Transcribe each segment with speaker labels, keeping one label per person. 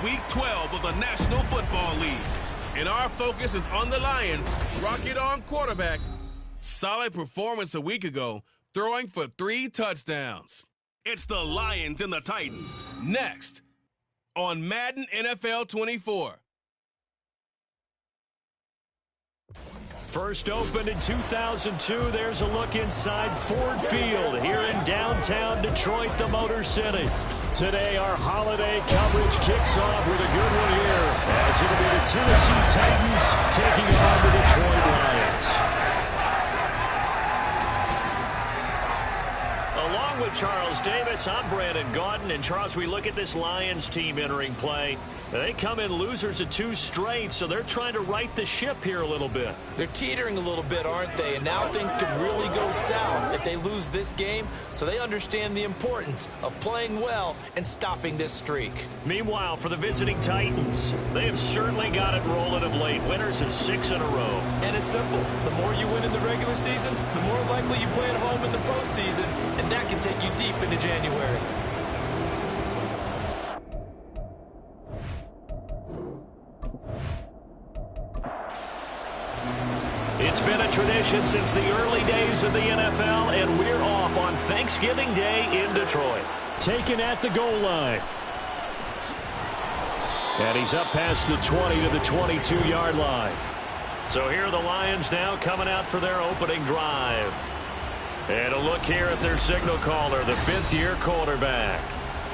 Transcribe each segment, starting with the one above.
Speaker 1: Week 12 of the National Football League. And our focus is on the Lions. Rocket on quarterback. Solid performance a week ago, throwing for 3 touchdowns. It's the Lions and the Titans. Next on Madden NFL 24.
Speaker 2: First opened in 2002, there's a look inside Ford Field here in downtown Detroit, the Motor City. Today, our holiday coverage kicks off with a good one here, as it'll be the Tennessee Titans taking on the Detroit Lions. Along with Charles Davis, I'm Brandon Gaudin. And Charles, we look at this Lions team entering play. They come in losers of 2 straight, so they're trying to right the ship here a little bit.
Speaker 3: They're teetering a little bit, aren't they? And now things could really go south if they lose this game, so they understand the importance of playing well and stopping this streak.
Speaker 2: Meanwhile, for the visiting Titans, they have certainly got it rolling of late. Winners of 6 in a row.
Speaker 3: And it's simple. The more you win in the regular season, the more likely you play at home in the postseason, and that can take you deep into January.
Speaker 2: It's been a tradition since the early days of the NFL, and we're off on Thanksgiving Day in Detroit. Taken at the goal line. And he's up past the 20 to the 22-yard line. So here are the Lions now coming out for their opening drive. And a look here at their signal caller, the 5th-year quarterback.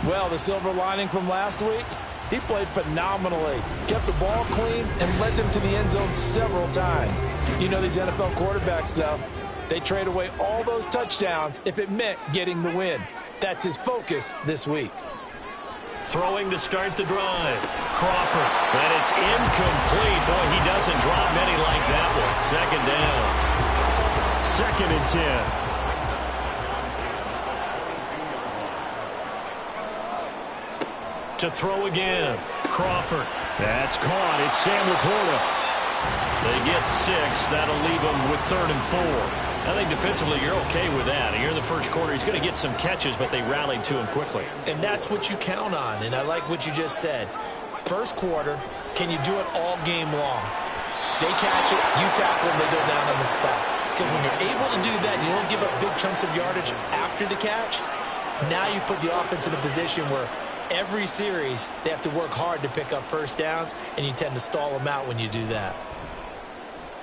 Speaker 3: Well, the silver lining from last week, he played phenomenally, kept the ball clean, and led them to the end zone several times. You know these NFL quarterbacks, though, they trade away all those touchdowns if it meant getting the win. That's his focus this week.
Speaker 2: Throwing to start the drive. Crawford. And it's incomplete. Boy, he doesn't drop many like that one. Second down. 2nd and 10. To throw again. Crawford. That's caught. It's Sam Laporta. They get 6. That'll leave them with 3rd and 4. I think defensively you're okay with that. Here in the first quarter, he's going to get some catches, but they rallied to him quickly.
Speaker 3: And that's what you count on, and I like what you just said. First quarter, can you do it all game long? They catch it, you tackle them, they go down on the spot. Because when you're able to do that, you don't give up big chunks of yardage after the catch, now you put the offense in a position where every series, they have to work hard to pick up first downs, and you tend to stall them out when you do that.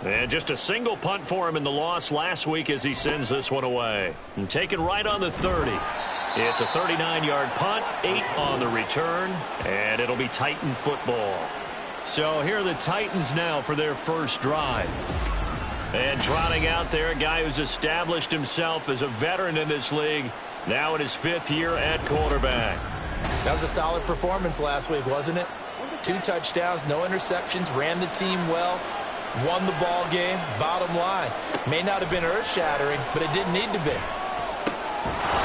Speaker 2: And just a single punt for him in the loss last week as he sends this one away. And taken right on the 30. It's a 39-yard punt, 8 on the return, and it'll be Titan football. So here are the Titans now for their first drive. And trotting out there, a guy who's established himself as a veteran in this league, now in his 5th year at quarterback.
Speaker 3: That was a solid performance last week, wasn't it? 2 touchdowns, no interceptions, ran the team well, won the ball game. Bottom line, may not have been earth-shattering, but it didn't need to be.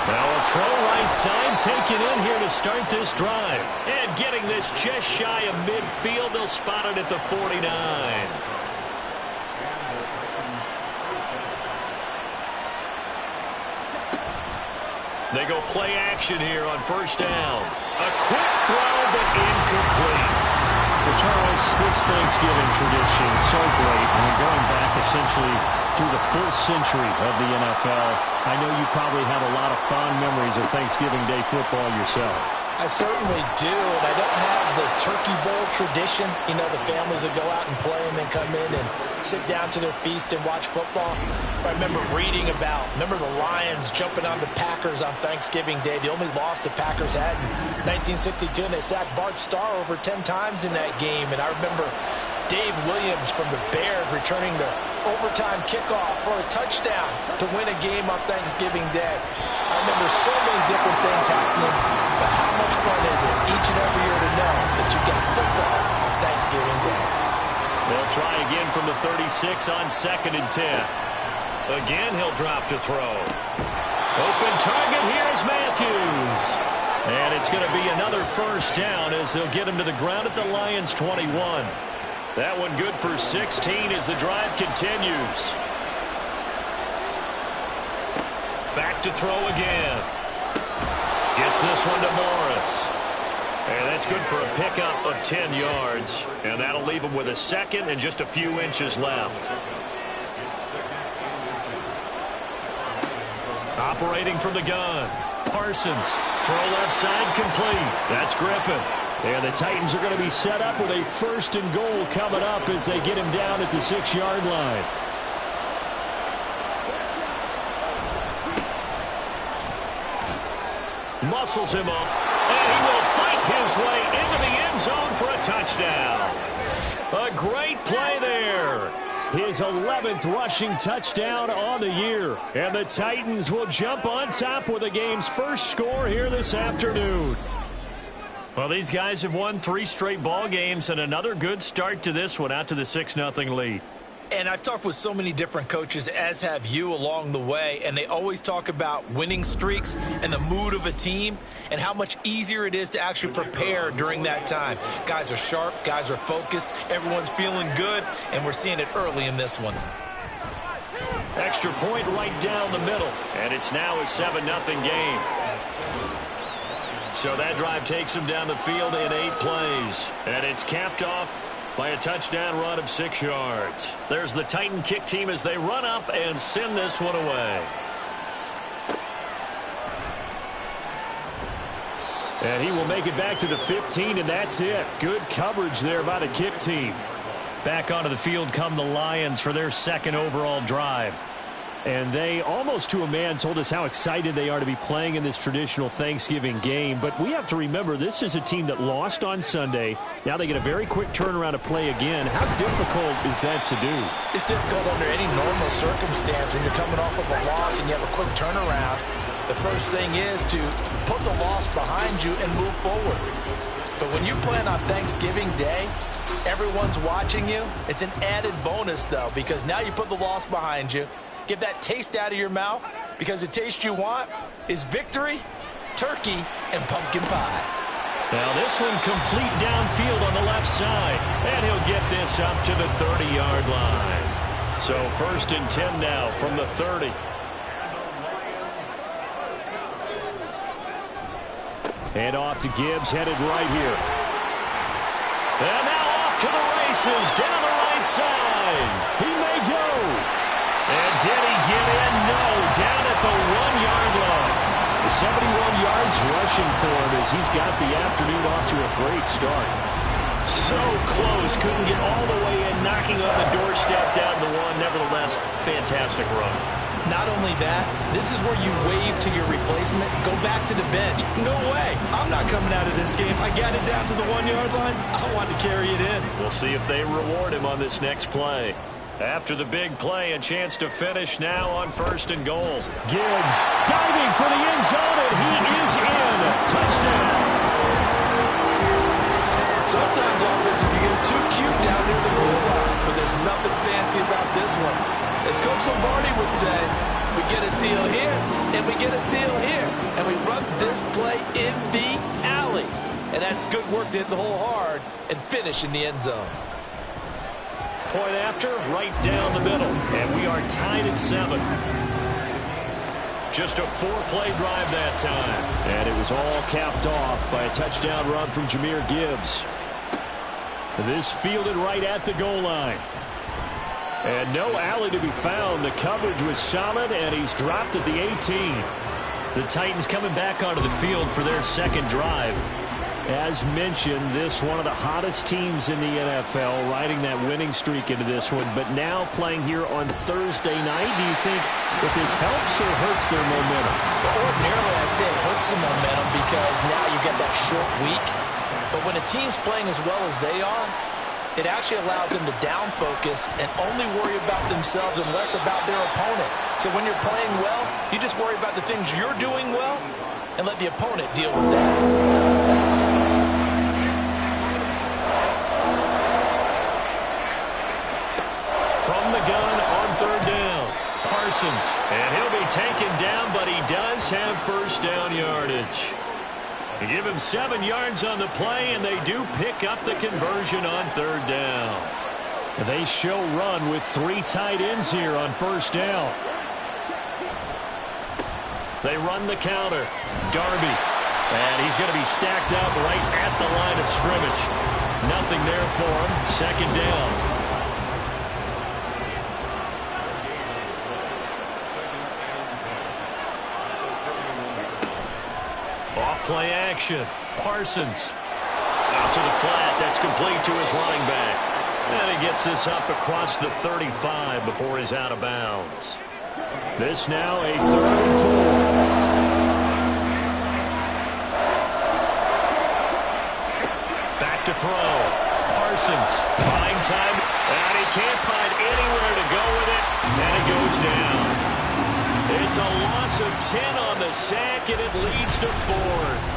Speaker 2: Now a throw right side taken in here to start this drive. And getting this just shy of midfield, they'll spot it at the 49. They go play action here on first down. A quick throw, but incomplete.
Speaker 4: Well, Charles, this Thanksgiving tradition is so great. I mean, going back essentially through the full century of the NFL, I know you probably have a lot of fond memories of Thanksgiving Day football yourself.
Speaker 3: I certainly do, and I don't have the Turkey Bowl tradition. You know, the families that go out and play and then come in and sit down to their feast and watch football. I remember reading remember the Lions jumping on the Packers on Thanksgiving Day. The only loss the Packers had in 1962, and they sacked Bart Starr over 10 times in that game. And I remember Dave Williams from the Bears returning the overtime kickoff for a touchdown to win a game on Thanksgiving Day. I remember so many different things happening, but how much fun is it each and every year to know that you get football on Thanksgiving Day?
Speaker 2: They'll try again from the 36 on 2nd and 10. Again, he'll drop to throw. Open target, here's Matthews. And it's going to be another first down as they'll get him to the ground at the Lions' 21. That one good for 16 as the drive continues. Back to throw again. Gets this one to Morris. And that's good for a pickup of 10 yards. And that'll leave him with a second and just a few inches left. Operating from the gun. Parsons. Throw left side complete. That's Griffin.
Speaker 4: And the Titans are going to be set up with a 1st and goal coming up as they get him down at the 6-yard line.
Speaker 2: Muscles him up, and he will fight his way into the end zone for a touchdown. A great play there. His 11th rushing touchdown on the year. And the Titans will jump on top with the game's first score here this afternoon. Well, these guys have won 3 straight ball games, and another good start to this one out to the 6-0 lead.
Speaker 3: And I've talked with so many different coaches, as have you, along the way, and they always talk about winning streaks and the mood of a team and how much easier it is to actually prepare during that time. Guys are sharp, guys are focused, everyone's feeling good, and we're seeing it early in this one.
Speaker 2: Extra point right down the middle, and it's now a 7-0 game. So that drive takes him down the field in 8 plays, and it's capped off by a touchdown run of 6 yards. There's the Titan kick team as they run up and send this one away.
Speaker 4: And he will make it back to the 15, and that's it. Good coverage there by the kick team.
Speaker 2: Back onto the field come the Lions for their 2nd overall drive.
Speaker 4: And they, almost to a man, told us how excited they are to be playing in this traditional Thanksgiving game. But we have to remember, this is a team that lost on Sunday. Now they get a very quick turnaround to play again. How difficult is that to do?
Speaker 3: It's difficult under any normal circumstance when you're coming off of a loss and you have a quick turnaround. The first thing is to put the loss behind you and move forward. But when you're playing on Thanksgiving Day, everyone's watching you. It's an added bonus, though, because now you put the loss behind you. Get that taste out of your mouth, because the taste you want is victory, turkey, and pumpkin pie.
Speaker 2: Now this one complete downfield on the left side, and he'll get this up to the 30-yard line. So 1st and 10 now from the 30.
Speaker 4: And off to Gibbs, headed right here.
Speaker 2: And now off to the races, down the right side.
Speaker 4: He may go.
Speaker 2: And did he get in? No, down at the 1-yard line.
Speaker 4: 71 yards rushing for him as he's got the afternoon off to a great start.
Speaker 2: So close, couldn't get all the way in, knocking on the doorstep down the 1. Nevertheless, fantastic run.
Speaker 3: Not only that, this is where you wave to your replacement, go back to the bench. No way, I'm not coming out of this game. I got it down to the 1-yard line. I want to carry it in.
Speaker 2: We'll see if they reward him on this next play. After the big play, a chance to finish now on 1st and goal.
Speaker 4: Gibbs diving for the end zone, and he is in. Touchdown.
Speaker 3: Sometimes offenses can get too cute down near the goal line, but there's nothing fancy about this one. As Coach Lombardi would say, we get a seal here, and we get a seal here, and we run this play in the alley. And that's good work to hit the hole hard and finish in the end zone.
Speaker 2: Point after, right down the middle. And we are tied at 7. Just a 4-play drive that time.
Speaker 4: And it was all capped off by a touchdown run from Jahmyr Gibbs. This fielded right at the goal line. And no alley to be found. The coverage was solid, and he's dropped at the 18.
Speaker 2: The Titans coming back onto the field for their 2nd drive.
Speaker 4: As mentioned, this one of the hottest teams in the NFL, riding that winning streak into this one, but now playing here on Thursday night. Do you think that this helps or hurts their momentum?
Speaker 3: Well, ordinarily, I'd say it hurts the momentum because now you get that short week. But when a team's playing as well as they are, it actually allows them to down focus and only worry about themselves and less about their opponent. So when you're playing well, you just worry about the things you're doing well and let the opponent deal with that.
Speaker 2: From the gun on 3rd down, Parsons. And he'll be taken down, but he does have 1st down yardage. You give him 7 yards on the play, and they do pick up the conversion on 3rd down.
Speaker 4: And they show run with 3 tight ends here on 1st down.
Speaker 2: They run the counter. Darby And he's going to be stacked up right at the line of scrimmage. Nothing there for him. Second down. Off-play action. Parsons. Out to the flat. That's complete to his running back. And he gets this up across the 35 before he's out of bounds. This now a 3rd and 4. To throw. Parsons. Buying time. And he can't find anywhere to go with it. And it goes down. It's a loss of 10 on the sack, and it leads to 4th.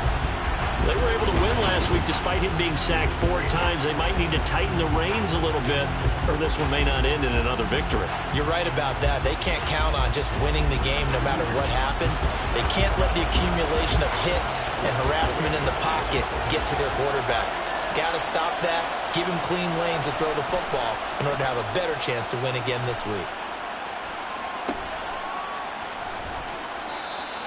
Speaker 2: They were able to win last week despite him being sacked 4 times. They might need to tighten the reins a little bit, or this one may not end in another victory.
Speaker 3: You're right about that. They can't count on just winning the game no matter what happens. They can't let the accumulation of hits and harassment in the pocket get to their quarterback. Got to stop that, give him clean lanes to throw the football in order to have a better chance to win again this week.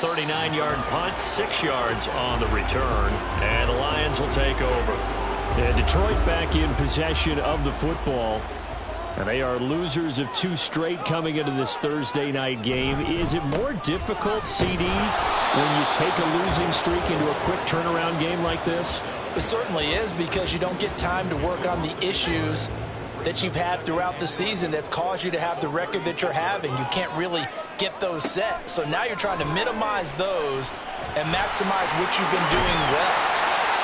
Speaker 2: 39-yard punt, 6 yards on the return, and the Lions will take over.
Speaker 4: And Detroit back in possession of the football. And they are losers of 2 straight coming into this Thursday night game. Is it more difficult, CD, when you take a losing streak into a quick turnaround game like this?
Speaker 3: It certainly is, because you don't get time to work on the issues that you've had throughout the season that have caused you to have the record that you're having. You can't really get those set. So now you're trying to minimize those and maximize what you've been doing well.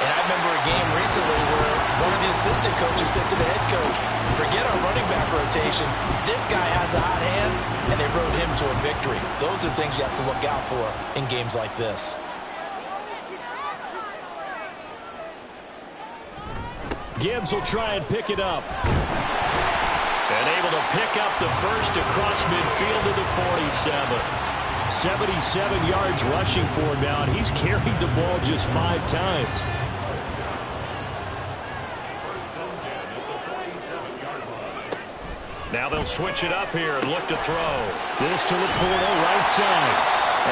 Speaker 3: And I remember a game recently where one of the assistant coaches said to the head coach, forget our running back rotation. This guy has a hot hand, and they rode him to a victory. Those are things you have to look out for in games like this.
Speaker 4: Gibbs will try and pick it up.
Speaker 2: And able to pick up the first across midfield to the 47.
Speaker 4: 77 yards rushing for him now, and he's carried the ball just 5 times.
Speaker 2: Now they'll switch it up here and look to throw.
Speaker 4: This to Laporta, right side.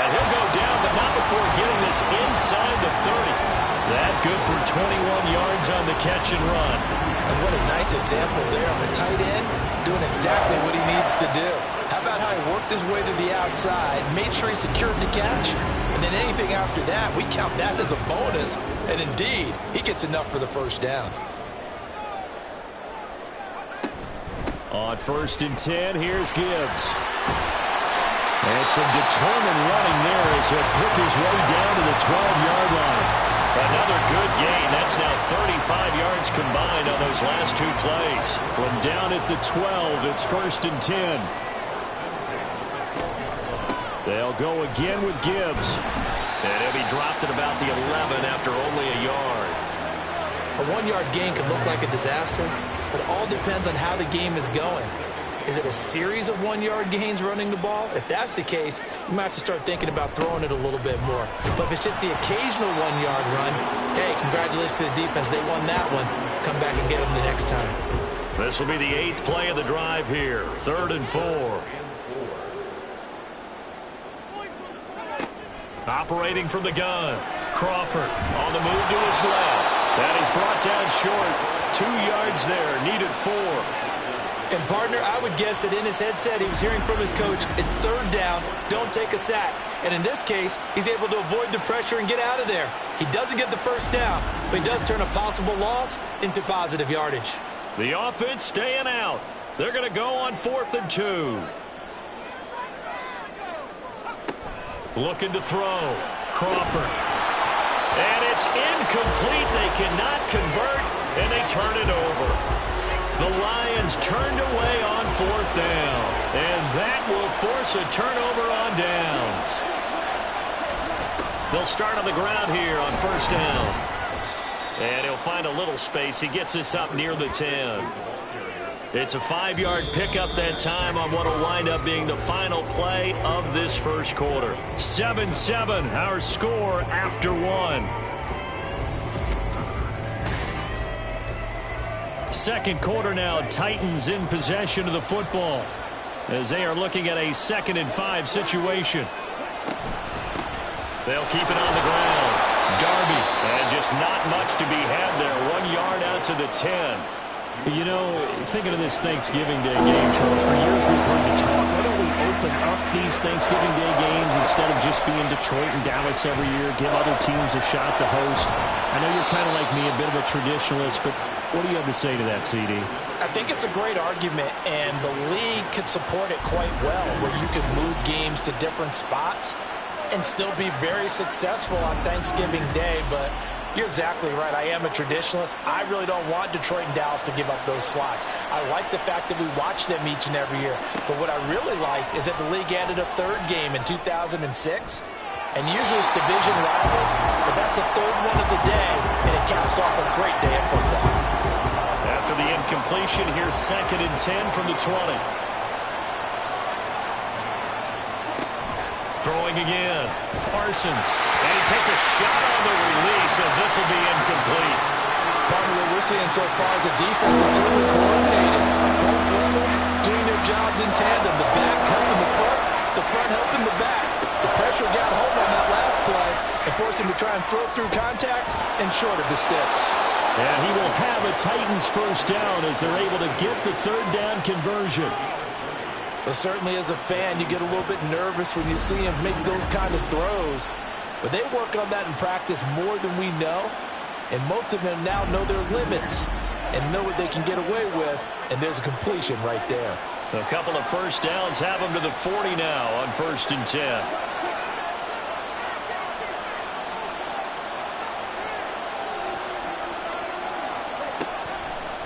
Speaker 2: And he'll go down, but not before getting this inside the 30. That good for 21 yards on the catch and run.
Speaker 3: And what a nice example there of a tight end doing exactly what he needs to do. How about how he worked his way to the outside, made sure he secured the catch, and then anything after that, we count that as a bonus. And indeed, he gets enough for the first down.
Speaker 4: On 1st and 10, here's Gibbs. And some determined running there as he'll pick his way down to the 12-yard line.
Speaker 2: Another good gain. That's now 35 yards combined on those last 2 plays.
Speaker 4: From down at the 12, it's 1st and 10. They'll go again with Gibbs.
Speaker 2: And he'll be dropped at about the 11 after only a yard.
Speaker 3: A 1-yard gain can look like a disaster, but it all depends on how the game is going. Is it a series of 1-yard gains running the ball? If that's the case, you might have to start thinking about throwing it a little bit more. But if it's just the occasional 1-yard run, hey, congratulations to the defense. They won that one. Come back and get them the next time.
Speaker 2: This will be the 8th play of the drive here. 3rd and 4. Operating from the gun. Crawford on the move to his left. That is brought down short. 2 yards there. Needed 4.
Speaker 3: And, partner, I would guess that in his headset he was hearing from his coach, it's 3rd down, don't take a sack. And in this case, he's able to avoid the pressure and get out of there. He doesn't get the first down, but he does turn a possible loss into positive yardage.
Speaker 2: The offense staying out. They're going to go on 4th and 2. Looking to throw. Crawford. And it's incomplete. They cannot convert, and they turn it over. The Lions turned away on 4th down, and that will force a turnover on downs. They'll start on the ground here on 1st down. And he'll find a little space. He gets this up near the 10. It's a 5-yard pickup that time on what will wind up being the final play of this first quarter. 7-7, our score after 1. Second quarter now, Titans in possession of the football as they are looking at a 2nd and 5 situation. They'll keep it on the ground. Darby. And just not much to be had there. 1 yard out to the 10.
Speaker 4: You know, thinking of this Thanksgiving Day game, Charles, for years we've heard the talk, why don't we open up these Thanksgiving Day games instead of just being Detroit and Dallas every year, give other teams a shot to host? I know you're kind of like me, a bit of a traditionalist, but what do you have to say to that, CD?
Speaker 3: I think it's a great argument, and the league could support it quite well, where you could move games to different spots and still be very successful on Thanksgiving Day, but you're exactly right. I am a traditionalist. I really don't want Detroit and Dallas to give up those slots. I like the fact that we watch them each and every year. But what I really like is that the league added a third game in 2006. And usually it's division rivals, but that's the third one of the day, and it caps off a great day of football.
Speaker 2: After the incompletion, here's 2nd and 10 from the 20. Throwing again. Parsons. And he takes a shot on the release as this will be incomplete.
Speaker 3: Part of what we're seeing so far is the defense is certainly coordinated. Both levels doing their jobs in tandem. The back helping the front helping the back. The pressure got home on that last play and forced him to try and throw through contact and short of the sticks.
Speaker 2: And he will have a Titans first down as they're able to get the third down conversion.
Speaker 3: But certainly as a fan, you get a little bit nervous when you see him make those kind of throws. But they work on that in practice more than we know. And most of them now know their limits and know what they can get away with. And there's a completion right there.
Speaker 2: A couple of first downs have them to the 40 now on 1st and 10.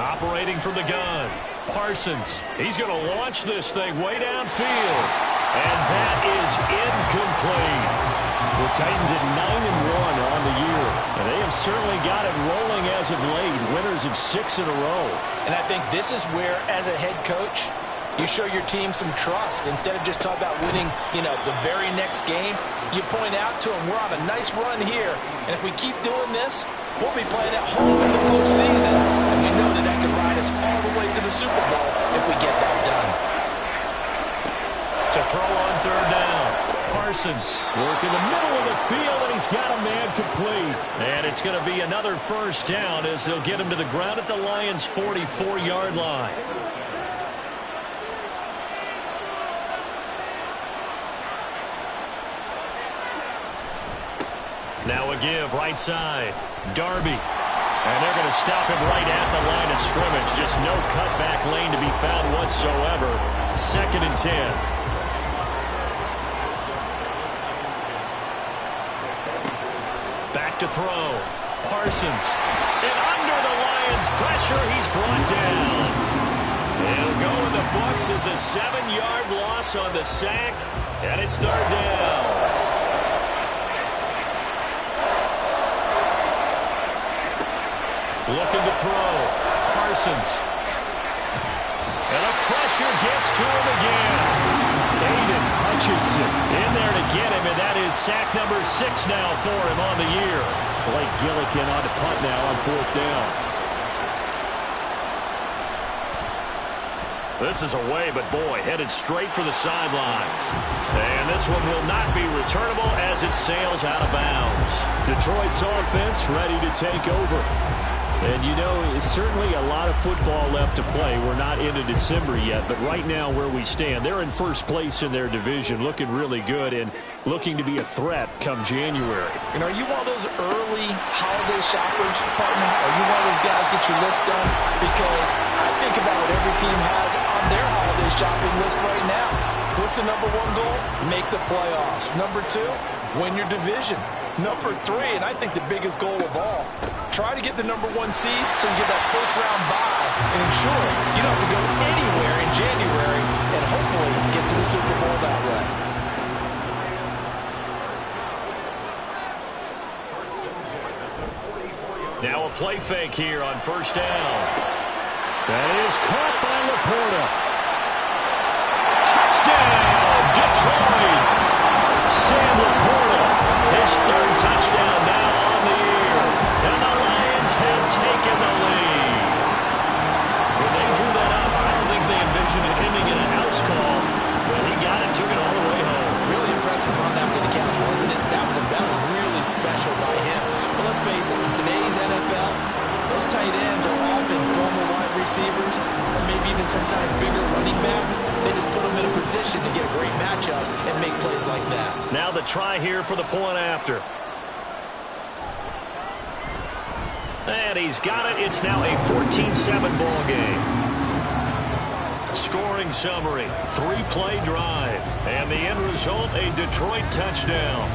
Speaker 2: Operating from the gun. Parsons. He's going to launch this thing way downfield. And that is incomplete.
Speaker 4: The Titans at 9-1 on the year. And they have certainly got it rolling as of late. Winners of 6 in a row.
Speaker 3: And I think this is where, as a head coach, you show your team some trust. Instead of just talking about winning, the very next game, you point out to them, we're on a nice run here. And if we keep doing this, we'll be playing at home in the postseason. And we know that can ride us all the way to the Super Bowl if we get that done.
Speaker 2: To throw on third down. Parsons work in the middle of the field, and he's got a man complete. And it's going to be another first down as they'll get him to the ground at the Lions' 44-yard line. Now a give right side. Darby. And they're going to stop him right at the line of scrimmage. Just no cutback lane to be found whatsoever. 2nd and 10. Back to throw. Parsons. And under the Lions' pressure, he's brought down. It'll go in the books as a 7-yard loss on the sack. And it's third down. Looking to throw. Parsons. And the pressure gets to him again. Aiden Hutchinson in there to get him, and that is sack number 6 now for him on the year.
Speaker 4: Blake Gillikin on to punt now on 4th down.
Speaker 2: This is away, but boy, headed straight for the sidelines. And this one will not be returnable as it sails out of bounds.
Speaker 4: Detroit's offense ready to take over. And, it's certainly a lot of football left to play. We're not into December yet, but right now where we stand, they're in first place in their division, looking really good and looking to be a threat come January.
Speaker 3: Are you one of those early holiday shoppers, partner? Are you one of those guys get your list done? Because I think about what every team has on their holiday shopping list right now. What's the number 1 goal? Make the playoffs. Number 2, win your division. Number 3, and I think the biggest goal of all, try to get the number 1 seed so you get that first-round bye and ensure you don't have to go anywhere in January and hopefully get to the Super Bowl that way.
Speaker 2: Now a play fake here on first down.
Speaker 4: That is caught by Laporta.
Speaker 2: Touchdown, Detroit! Sam Laporta, his 3rd touchdown now on the year. And the Lions have taken the lead. When they drew that up, I don't think they envisioned it ending in a house call. But he got it, took it all the way home.
Speaker 3: Really impressive run after the catch, wasn't it? That was really special by him. receivers, or maybe even sometimes bigger running backs. They just put them in a position to get a great matchup and make plays like that.
Speaker 2: Now the try here for the point after. And he's got it. It's now a 14-7 ball game. Scoring summary, 3-play drive. And the end result, a Detroit touchdown.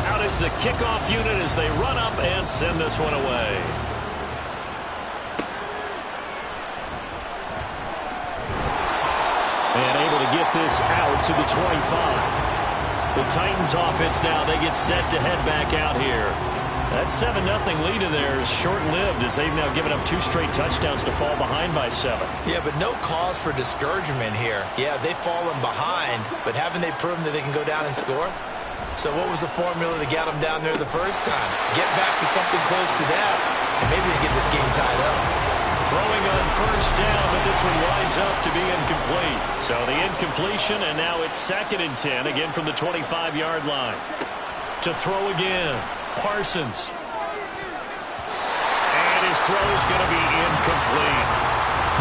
Speaker 2: Out is the kickoff unit as they run up and send this one away. And able to get this out to the 25. The Titans offense now, they get set to head back out here. That 7-0 lead of theirs short-lived as they've now given up 2 straight touchdowns to fall behind by 7.
Speaker 3: Yeah, but no cause for discouragement here. Yeah, they've fallen behind, but haven't they proven that they can go down and score? So what was the formula that got them down there the first time? Get back to something close to that, and maybe they get this game tied up.
Speaker 2: Throwing on first down, but this one winds up to be incomplete. So the incompletion, and now it's 2nd and 10, again from the 25-yard line. To throw again, Parsons. And his throw is going to be incomplete.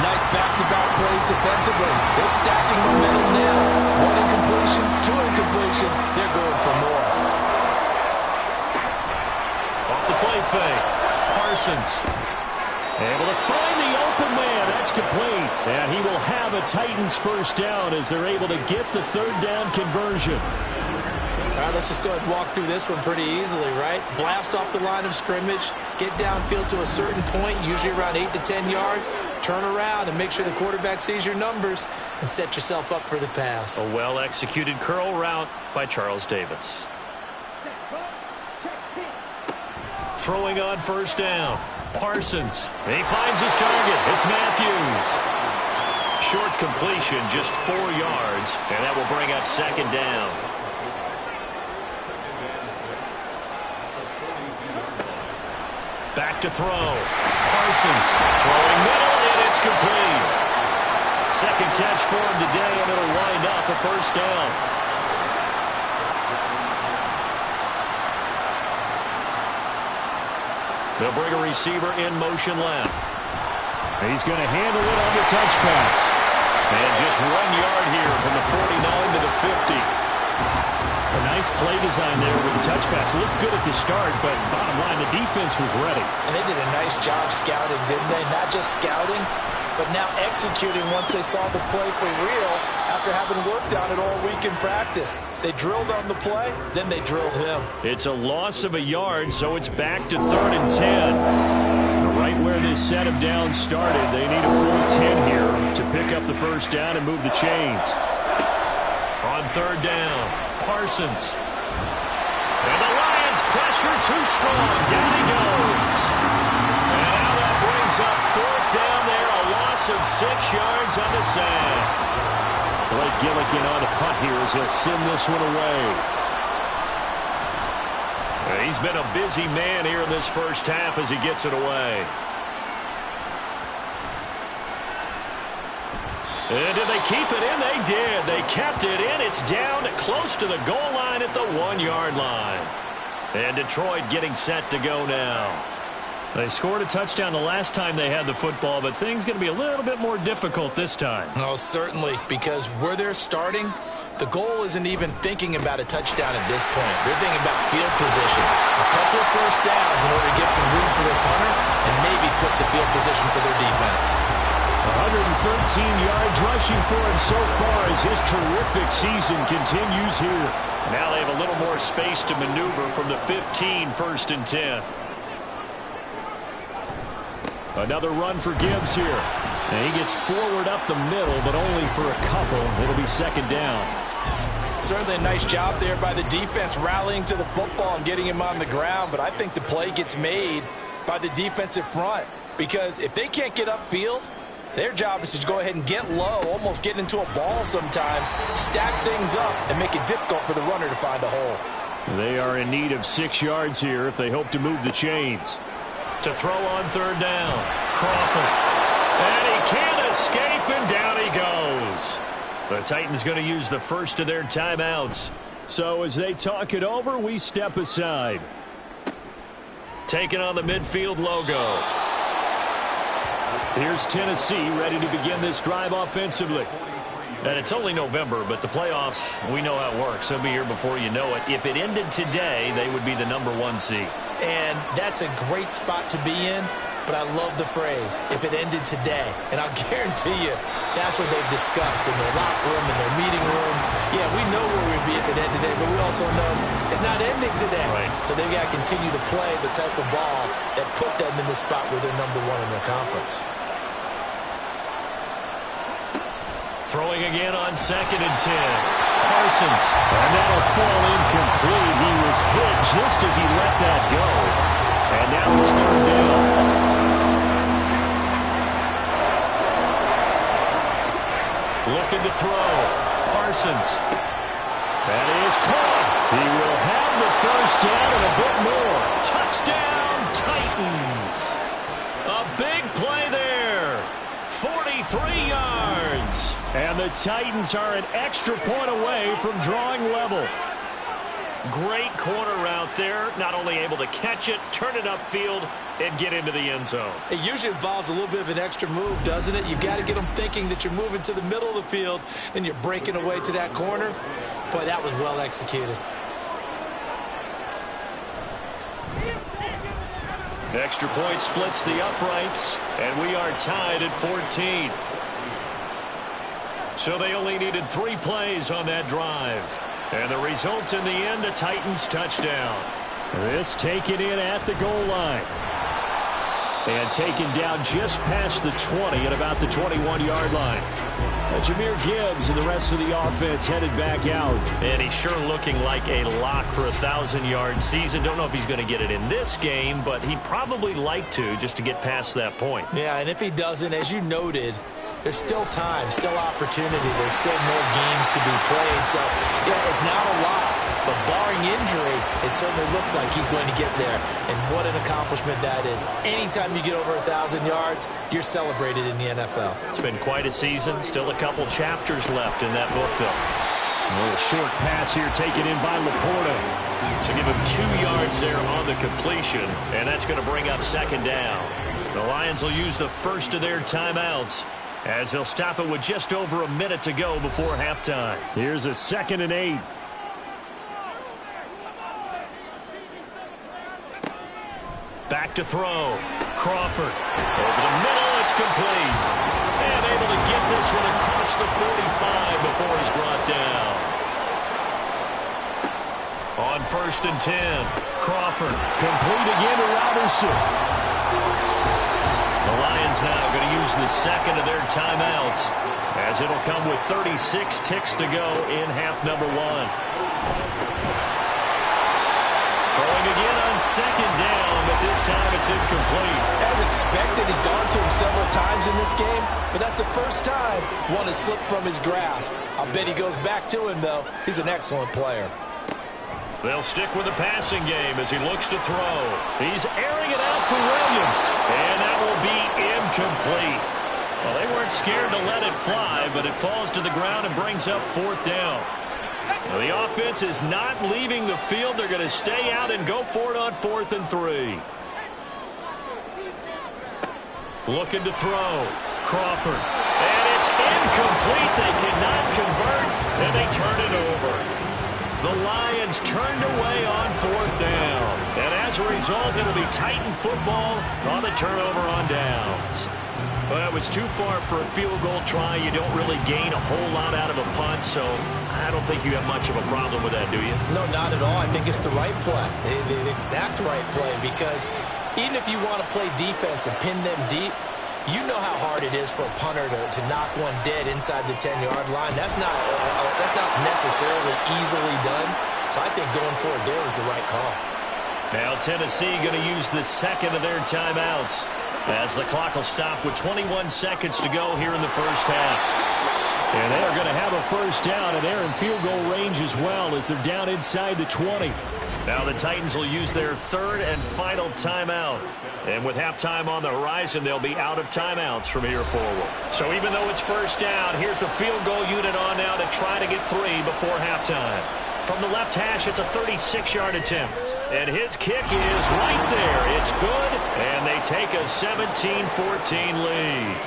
Speaker 3: Nice back-to-back plays defensively. They're stacking momentum now. 1 incompletion, 2 incompletion. They're going for more.
Speaker 2: Off the play fake, Parsons. Able to find the open man. That's complete. And he will have a Titans first down as they're able to get the 3rd down conversion.
Speaker 3: All right, let's just go ahead and walk through this one pretty easily, right? Blast off the line of scrimmage, get downfield to a certain point, usually around 8 to 10 yards, turn around and make sure the quarterback sees your numbers and set yourself up for the pass.
Speaker 2: A well-executed curl route by Charles Davis. Throwing on first down, Parsons. And he finds his target. It's Matthews. Short completion, just 4 yards, and that will bring up 2nd down. Back to throw. Parsons throwing middle, and it's complete. 2nd catch for him today, and it'll wind up a first down. They'll bring a receiver in motion left.
Speaker 4: He's going to handle it on the touch pass.
Speaker 2: And just 1 yard here from the 49 to the 50.
Speaker 4: A nice play design there with the touch pass. Looked good at the start, but bottom line, the defense was ready.
Speaker 3: And they did a nice job scouting, didn't they? Not just scouting, but now executing once they saw the play for real after having worked on it all week in practice. They drilled on the play, then they drilled him.
Speaker 2: It's a loss of a yard, so it's back to 3rd and 10. Right where this set of downs started, they need a full 10 here to pick up the first down and move the chains. On 3rd down, Parsons. And the Lions pressure too strong. Down he goes. And now that brings up 4th down there. A loss of 6 yards on the sack.
Speaker 4: Blake Gillikin on the punt here as he'll send this one away.
Speaker 2: He's been a busy man here in this first half as he gets it away. And did they keep it in? They did. They kept it in. It's down close to the goal line at the 1 yard line. And Detroit getting set to go now. They scored a touchdown the last time they had the football, but things going to be a little bit more difficult this time.
Speaker 3: Oh, certainly, because where they're starting, the goal isn't even thinking about a touchdown at this point. They're thinking about field position. A couple of first downs in order to get some room for their punter and maybe flip the field position for their defense.
Speaker 4: 113 yards rushing for him so far as his terrific season continues here.
Speaker 2: Now they have a little more space to maneuver from the 15, 1st and 10.
Speaker 4: Another run for Gibbs here. And he gets forward up the middle, but only for a couple. It'll be 2nd down.
Speaker 3: Certainly a nice job there by the defense rallying to the football and getting him on the ground, but I think the play gets made by the defensive front because if they can't get upfield, their job is to go ahead and get low, almost get into a ball sometimes, stack things up, and make it difficult for the runner to find a hole.
Speaker 4: They are in need of 6 yards here if they hope to move the chains.
Speaker 2: To throw on 3rd down, Crawford. And he can't escape, and down he goes. The Titans going to use the first of their timeouts.
Speaker 4: So as they talk it over, we step aside.
Speaker 2: Taking on the midfield logo. Here's Tennessee ready to begin this drive offensively. And it's only November, but the playoffs, we know how it works. They'll be here before you know it. If it ended today, they would be the #1 seed.
Speaker 3: And that's a great spot to be in, but I love the phrase, if it ended today. And I'll guarantee you, that's what they've discussed in their locker room, in their meeting rooms. Yeah, we know where we'd be at the end today, but we also know it's not ending today.
Speaker 2: Right.
Speaker 3: So they've got to continue to play the type of ball that put them in the spot where they're #1 in their conference.
Speaker 2: Throwing again on 2nd and 10. Parsons. And that'll fall incomplete. He was hit just as he let that go. And now it's 3rd down. Looking to throw. Parsons. That is caught. He will have the 1st down and a bit more. Touchdown, Titans. A big play there. 43 yards. And the Titans are an extra point away from drawing level. Great corner route there. Not only able to catch it, turn it upfield, and get into the end zone.
Speaker 3: It usually involves a little bit of an extra move, doesn't it? You've got to get them thinking that you're moving to the middle of the field, and you're breaking away to that corner. Boy, that was well executed.
Speaker 2: Extra point splits the uprights, and we are tied at 14. So they only needed 3 plays on that drive. And the result in the end, a Titans touchdown. This taken in at the goal line. And taken down just past the 20 at about the 21-yard line. Jahmyr Gibbs and the rest of the offense headed back out. And he's sure looking like a lock for a 1,000-yard season. Don't know if he's going to get it in this game, but he'd probably like to just to get past that point.
Speaker 3: Yeah, and if he doesn't, as you noted, there's still time, still opportunity. There's still more games to be played. So, yeah, it's not a lock. But barring injury, it certainly looks like he's going to get there. And what an accomplishment that is. Anytime you get over 1,000 yards, you're celebrated in the NFL.
Speaker 2: It's been quite a season. Still a couple chapters left in that book, though.
Speaker 4: A little short pass here taken in by Laporta.
Speaker 2: So give him 2 yards there on the completion. And that's going to bring up 2nd down. The Lions will use the first of their timeouts, as they'll stop it with just over a minute to go before halftime.
Speaker 4: Here's a 2nd and 8.
Speaker 2: Back to throw. Crawford. Over the middle, it's complete. And able to get this one across the 45 before he's brought down. On 1st and 10, Crawford.
Speaker 4: Complete again to Robinson.
Speaker 2: The Lions now going to use the 2nd of their timeouts, as it'll come with 36 ticks to go in half number 1. Throwing again on 2nd down, but this time it's incomplete.
Speaker 3: As expected, he's gone to him several times in this game, but that's the first time one has slipped from his grasp. I'll bet he goes back to him, though. He's an excellent player.
Speaker 2: They'll stick with the passing game as he looks to throw. He's airing it out for Williams, and that will be incomplete. Well, they weren't scared to let it fly, but it falls to the ground and brings up 4th down. Now, the offense is not leaving the field. They're going to stay out and go for it on 4th and 3. Looking to throw. Crawford. And it's incomplete. They cannot convert, and they turn it over. The Lions turned away on 4th down. And as a result, it'll be Titan football on the turnover on downs. Well, it was too far for a field goal try. You don't really gain a whole lot out of a punt, so I don't think you have much of a problem with that, do you?
Speaker 3: No, not at all. I think it's the right play, the exact right play, because even if you want to play defense and pin them deep, you know how hard it is for a punter to knock one dead inside the 10-yard line. That's not necessarily easily done. So I think going forward there was the right call.
Speaker 2: Now Tennessee going to use the 2nd of their timeouts, as the clock will stop with 21 seconds to go here in the first half.
Speaker 4: And they're going to have a 1st down, and they're in field goal range as well as they're down inside the 20.
Speaker 2: Now the Titans will use their 3rd and final timeout. And with halftime on the horizon, they'll be out of timeouts from here forward. So even though it's 1st down, here's the field goal unit on now to try to get 3 before halftime. From the left hash, it's a 36-yard attempt. And his kick is right there. It's good, and they take a 17-14 lead.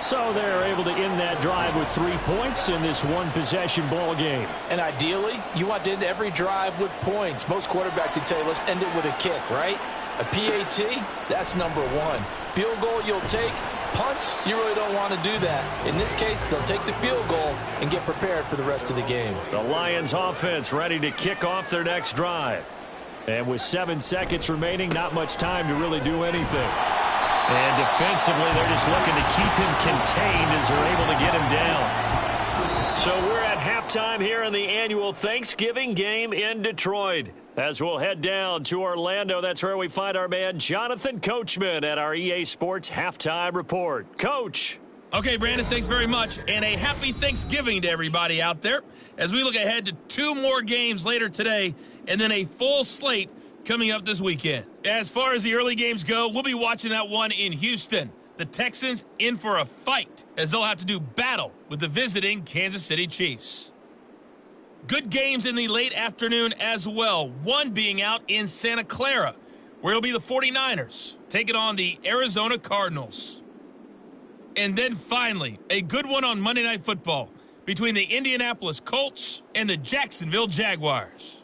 Speaker 4: So they're able to end that drive with 3 points in this one-possession ball game.
Speaker 3: And ideally, you want to end every drive with points. Most quarterbacks would tell you, let's end it with a kick, right? A PAT, that's number one. Field goal you'll take. Punts, you really don't want to do that. In this case, they'll take the field goal and get prepared for the rest of the game.
Speaker 2: The Lions offense ready to kick off their next drive.
Speaker 4: And with 7 seconds remaining, not much time to really do anything. And defensively, they're just looking to keep him contained as they're able to get him down.
Speaker 2: So we're at halftime here in the annual Thanksgiving game in Detroit. As we'll head down to Orlando, that's where we find our man Jonathan Coachman at our EA Sports Halftime Report. Coach.
Speaker 5: Okay, Brandon, thanks very much. And a happy Thanksgiving to everybody out there as we look ahead to 2 more games later today and then a full slate coming up this weekend. As far as the early games go, we'll be watching that one in Houston. The Texans in for a fight as they'll have to do battle with the visiting Kansas City Chiefs. Good games in the late afternoon as well, one being out in Santa Clara, where it'll be the 49ers taking on the Arizona Cardinals. And then finally, a good one on Monday Night Football between the Indianapolis Colts and the Jacksonville Jaguars.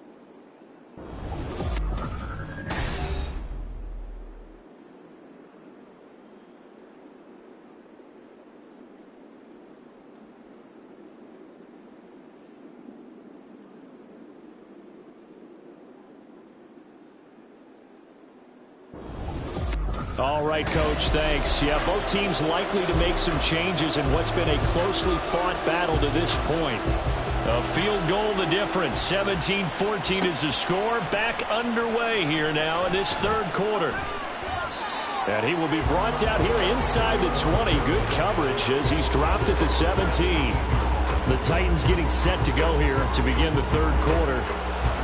Speaker 4: All right, Coach, thanks. Yeah, both teams likely to make some changes in what's been a closely fought battle to this point.
Speaker 2: A field goal the difference. 17-14 is the score. Back underway here now in this third quarter. And he will be brought down here inside the 20. Good coverage as he's dropped at the 17.
Speaker 4: The Titans getting set to go here to begin the third quarter.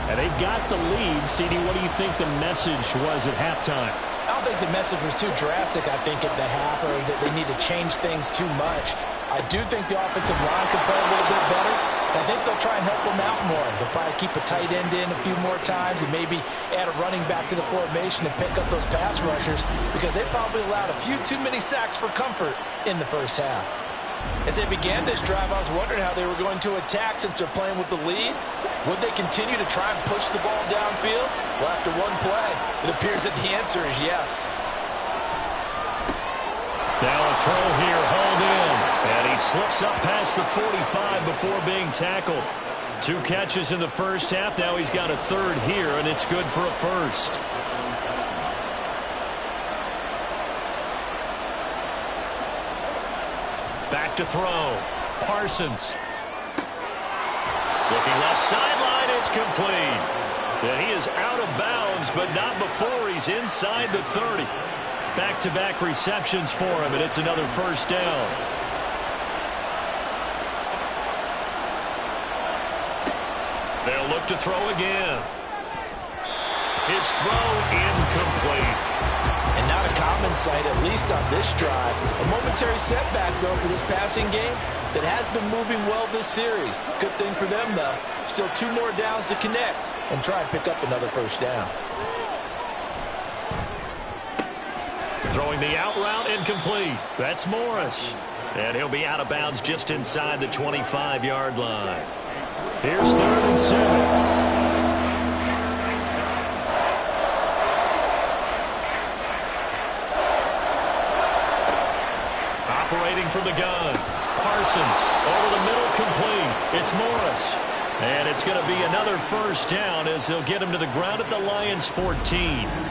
Speaker 4: And they've got the lead. CD, what do you think the message was at halftime?
Speaker 3: I don't think the message was too drastic, I think, at the half, or that they need to change things too much. I do think the offensive line could play a little bit better. I think they'll try and help them out more. They'll probably keep a tight end in a few more times and maybe add a running back to the formation and pick up those pass rushers because they probably allowed a few too many sacks for comfort in the first half. As they began this drive, I was wondering how they were going to attack since they're playing with the lead. Would they continue to try and push the ball downfield? Well, after one play, it appears that the answer is yes.
Speaker 2: Now a throw here, hauled in. And he slips up past the 45 before being tackled. 2 catches in the first half. Now he's got a third here, and it's good for a first. Back to throw. Parsons. Looking left sideline, it's complete. And he is out of bounds, but not before he's inside the 30. Back-to-back receptions for him, and it's another first down. They'll look to throw again. His throw incomplete.
Speaker 3: And not a common sight, at least on this drive. A momentary setback, though, for this passing game that has been moving well this series. Good thing for them, though. Still 2 more downs to connect and try and pick up another first down.
Speaker 2: Throwing the out route incomplete. That's Morris. And he'll be out of bounds just inside the 25-yard line.
Speaker 4: Here's 3rd and 7.
Speaker 2: Operating from the gun. Parsons over the middle, complete. It's Morris. And it's going to be another first down as they'll get him to the ground at the Lions' 14.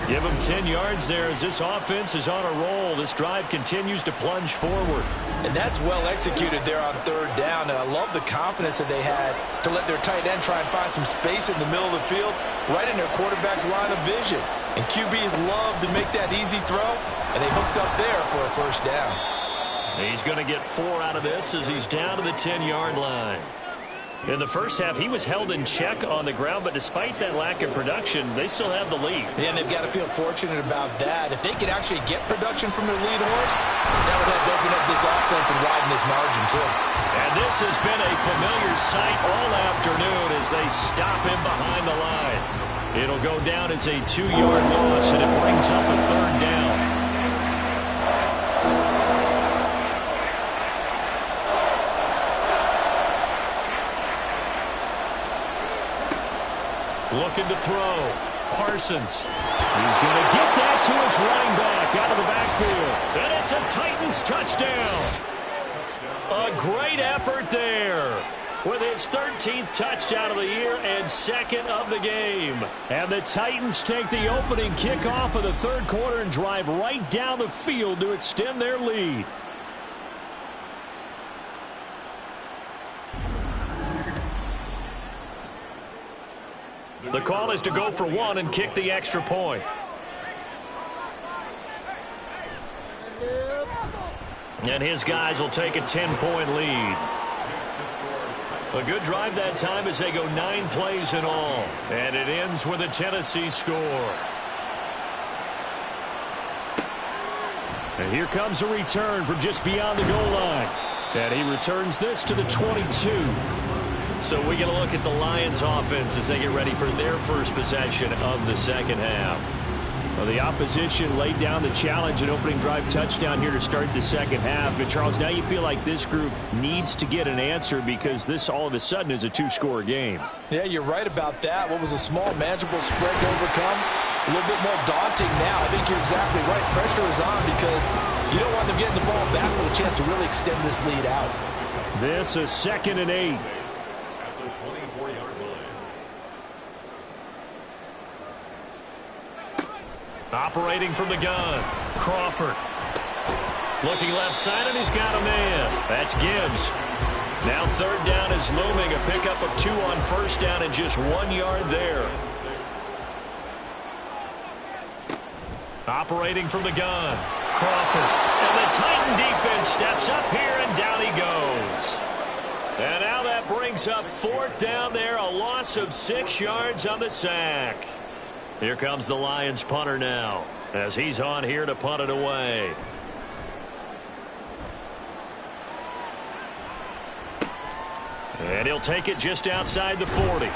Speaker 2: Give him 10 yards there as this offense is on a roll. This drive continues to plunge forward.
Speaker 3: And that's well executed there on 3rd down. And I love the confidence that they had to let their tight end try and find some space in the middle of the field, right in their quarterback's line of vision. And QBs love to make that easy throw, and they hooked up there for a first down.
Speaker 2: He's going to get 4 out of this as he's down to the 10-yard line. In the first half, he was held in check on the ground, but despite that lack of production, they still have the lead.
Speaker 3: Yeah, and they've got to feel fortunate about that. If they could actually get production from their lead horse, that would have opened up this offense and widen this margin, too.
Speaker 2: And this has been a familiar sight all afternoon as they stop him behind the line. It'll go down as a 2-yard loss, and it brings up a third down. Looking to throw. Parsons. He's going to get that to his running back out of the backfield. And it's a Titans touchdown. A great effort there with his 13th touchdown of the year and second of the game. And the Titans take the opening kickoff of the third quarter and drive right down the field to extend their lead. The call is to go for one and kick the extra point. And his guys will take a 10-point lead. A good drive that time as they go 9 plays in all. And it ends with a Tennessee score. And here comes a return from just beyond the goal line. And he returns this to the 22. So we get a look at the Lions offense as they get ready for their first possession of the second half.
Speaker 4: Well, the opposition laid down the challenge and opening drive touchdown here to start the second half. And Charles, now you feel like this group needs to get an answer because this all of a sudden is a 2-score game.
Speaker 3: Yeah, you're right about that. What was a small, manageable spread to overcome? A little bit more daunting now. I think you're exactly right. Pressure is on because you don't want them getting the ball back with a chance to really extend this lead out.
Speaker 4: This is 2nd and 8.
Speaker 2: Operating from the gun, Crawford. Looking left side, and he's got a man. That's Gibbs. Now third down is looming. A pickup of 2 on first down and just 1 yard there. Operating from the gun, Crawford. And the Titan defense steps up here, and down he goes. And now that brings up 4th down there, a loss of 6 yards on the sack. Here comes the Lions punter now as he's on here to punt it away. And he'll take it just outside the 40.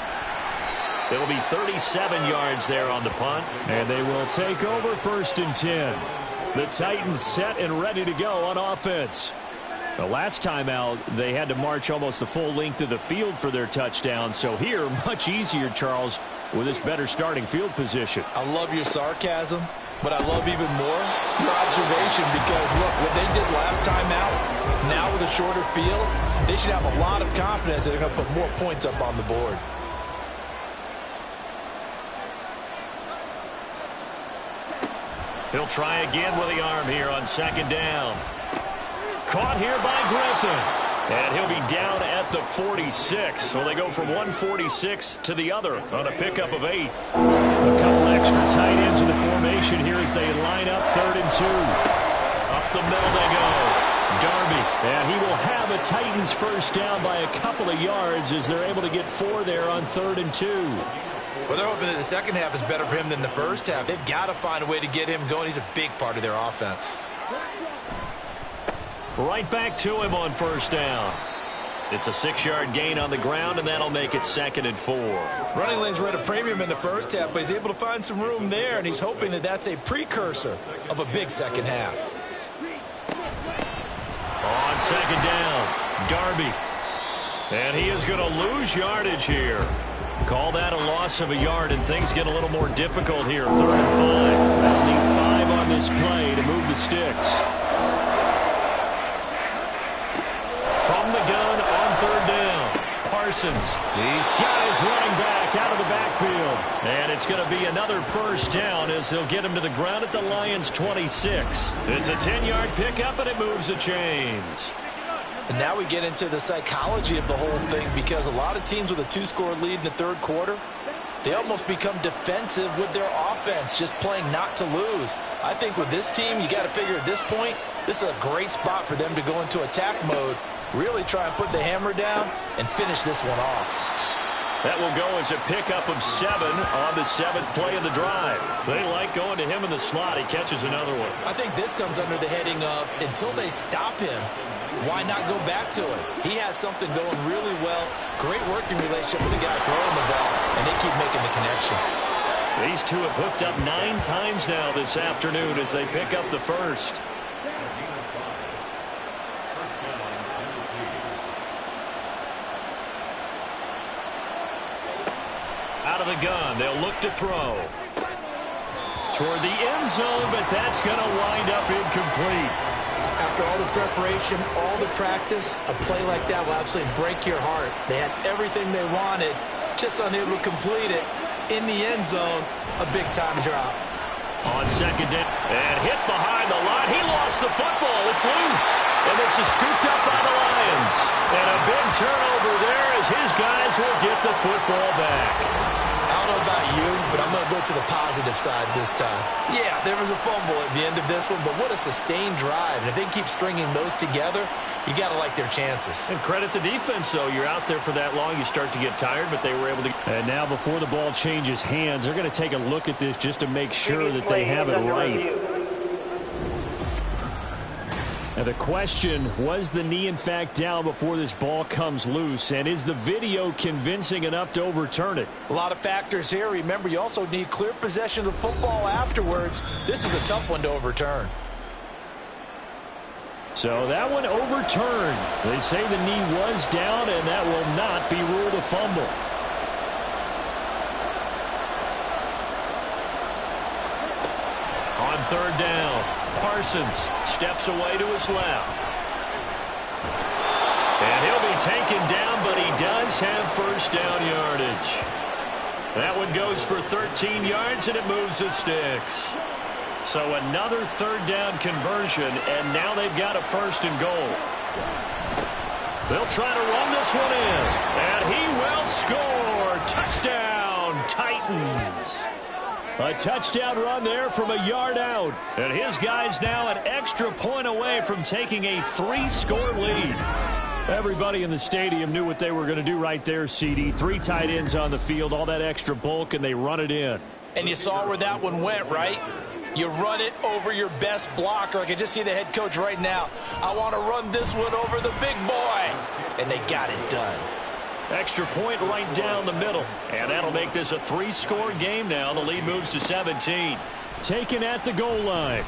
Speaker 2: It'll be 37 yards there on the punt.
Speaker 4: And they will take over 1st and 10. The Titans set and ready to go on offense. The last time out, they had to march almost the full length of the field for their touchdown. So here, much easier, Charles, with this better starting field position.
Speaker 3: I love your sarcasm, but I love even more your observation because, look, what they did last time out, now with a shorter field, they should have a lot of confidence that they're going to put more points up on the board.
Speaker 2: He'll try again with the arm here on 2nd down. Caught here by Griffin. And he'll be down at the 46. So they go from 146 to the other on a pickup of 8.
Speaker 4: A couple extra tight ends in the formation here as they line up 3rd and 2.
Speaker 2: Up the middle they go.
Speaker 4: Darby. And he will have a Titans first down by a couple of yards as they're able to get 4 there on 3rd and 2.
Speaker 3: Well, they're hoping that the second half is better for him than the first half. They've got to find a way to get him going. He's a big part of their offense.
Speaker 2: Right back to him on 1st down. It's a 6-yard gain on the ground, and that'll make it 2nd and 4.
Speaker 3: Running lanes were at a premium in the first half, but he's able to find some room there, and he's hoping that that's a precursor of a big second half.
Speaker 2: On 2nd down, Darby. And he is going to lose yardage here. Call that a loss of a yard, and things get a little more difficult here. 3rd and 5.
Speaker 4: They'll need 5 on this play to move the sticks.
Speaker 2: From the gun on 3rd down, Parsons.
Speaker 4: He's got his running back out of the backfield.
Speaker 2: And it's going to be another first down as they'll get him to the ground at the Lions' 26. It's a 10-yard pickup, and it moves the chains.
Speaker 3: And now we get into the psychology of the whole thing because a lot of teams with a 2-score lead in the third quarter, they almost become defensive with their offense, just playing not to lose. I think with this team, you got to figure at this point, This is a great spot for them to go into attack mode, really try and put the hammer down and finish this one off.
Speaker 2: That will go as a pickup of 7 on the 7th play of the drive. They like going to him in the slot. He catches another one.
Speaker 3: I think this comes under the heading of until they stop him, why not go back to it? He has something going really well. Great working relationship with the guy throwing the ball, and they keep making the connection.
Speaker 2: These two have hooked up 9 times now this afternoon as they pick up the first. Out of the gun, they'll look to throw. Toward the end zone, but that's going to wind up incomplete.
Speaker 3: After all the preparation, all the practice, a play like that will absolutely break your heart. They had everything they wanted, just unable to complete it. In the end zone, a big-time drop.
Speaker 2: On second down, and hit behind the line. He lost the football. It's loose. And this is scooped up by the Lions. And a big turnover there as his guys will get the football back.
Speaker 3: I don't know about you, but I'm going to go to the positive side this time. Yeah, there was a fumble at the end of this one, but what a sustained drive. And if they keep stringing those together, you got to like their chances.
Speaker 2: And credit the defense, though. You're out there for that long, you start to get tired, but they were able to.
Speaker 4: And now before the ball changes hands, they're going to take a look at this just to make sure that they have it right. And the question, was the knee in fact down before this ball comes loose? And is the video convincing enough to overturn it?
Speaker 3: A lot of factors here. Remember, you also need clear possession of the football afterwards. This is a tough one to overturn.
Speaker 4: So that one overturned. They say the knee was down, and that will not be ruled a fumble.
Speaker 2: On third down, Parsons steps away to his left. And he'll be taken down, but he does have first down yardage. That one goes for 13 yards, and it moves the sticks. So another third down conversion, and now they've got a first and goal. They'll try to run this one in, and he will score. Touchdown, Titans. A touchdown run there from a yard out. And his guys now an extra point away from taking a 3-score lead.
Speaker 4: Everybody in the stadium knew what they were going to do right there, CD. 3 tight ends on the field, all that extra bulk, and they run it in.
Speaker 3: And you saw where that one went, right? You run it over your best blocker. I can just see the head coach right now. I want to run this one over the big boy. And they got it done.
Speaker 2: Extra point right down the middle. And that'll make this a 3-score game now. The lead moves to 17.
Speaker 4: Taken at the goal line.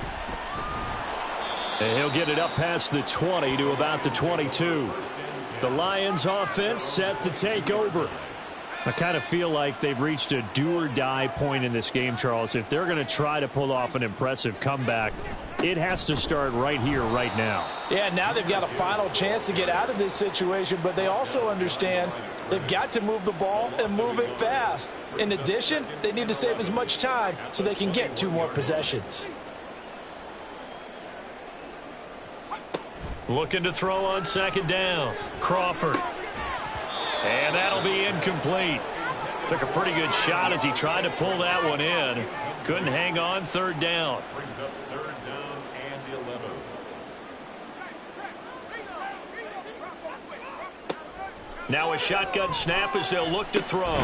Speaker 4: And he'll get it up past the 20 to about the 22. The Lions offense set to take over. I kind of feel like they've reached a do-or-die point in this game, Charles. If they're going to try to pull off an impressive comeback, it has to start right here, right now.
Speaker 3: Yeah, now they've got a final chance to get out of this situation, but they also understand they've got to move the ball and move it fast. In addition, they need to save as much time so they can get 2 more possessions.
Speaker 2: Looking to throw on second down. Crawford. And that'll be incomplete. Took a pretty good shot as he tried to pull that one in. Couldn't hang on third down.
Speaker 6: Brings up third down and 11.
Speaker 2: Now a shotgun snap as they'll look to throw.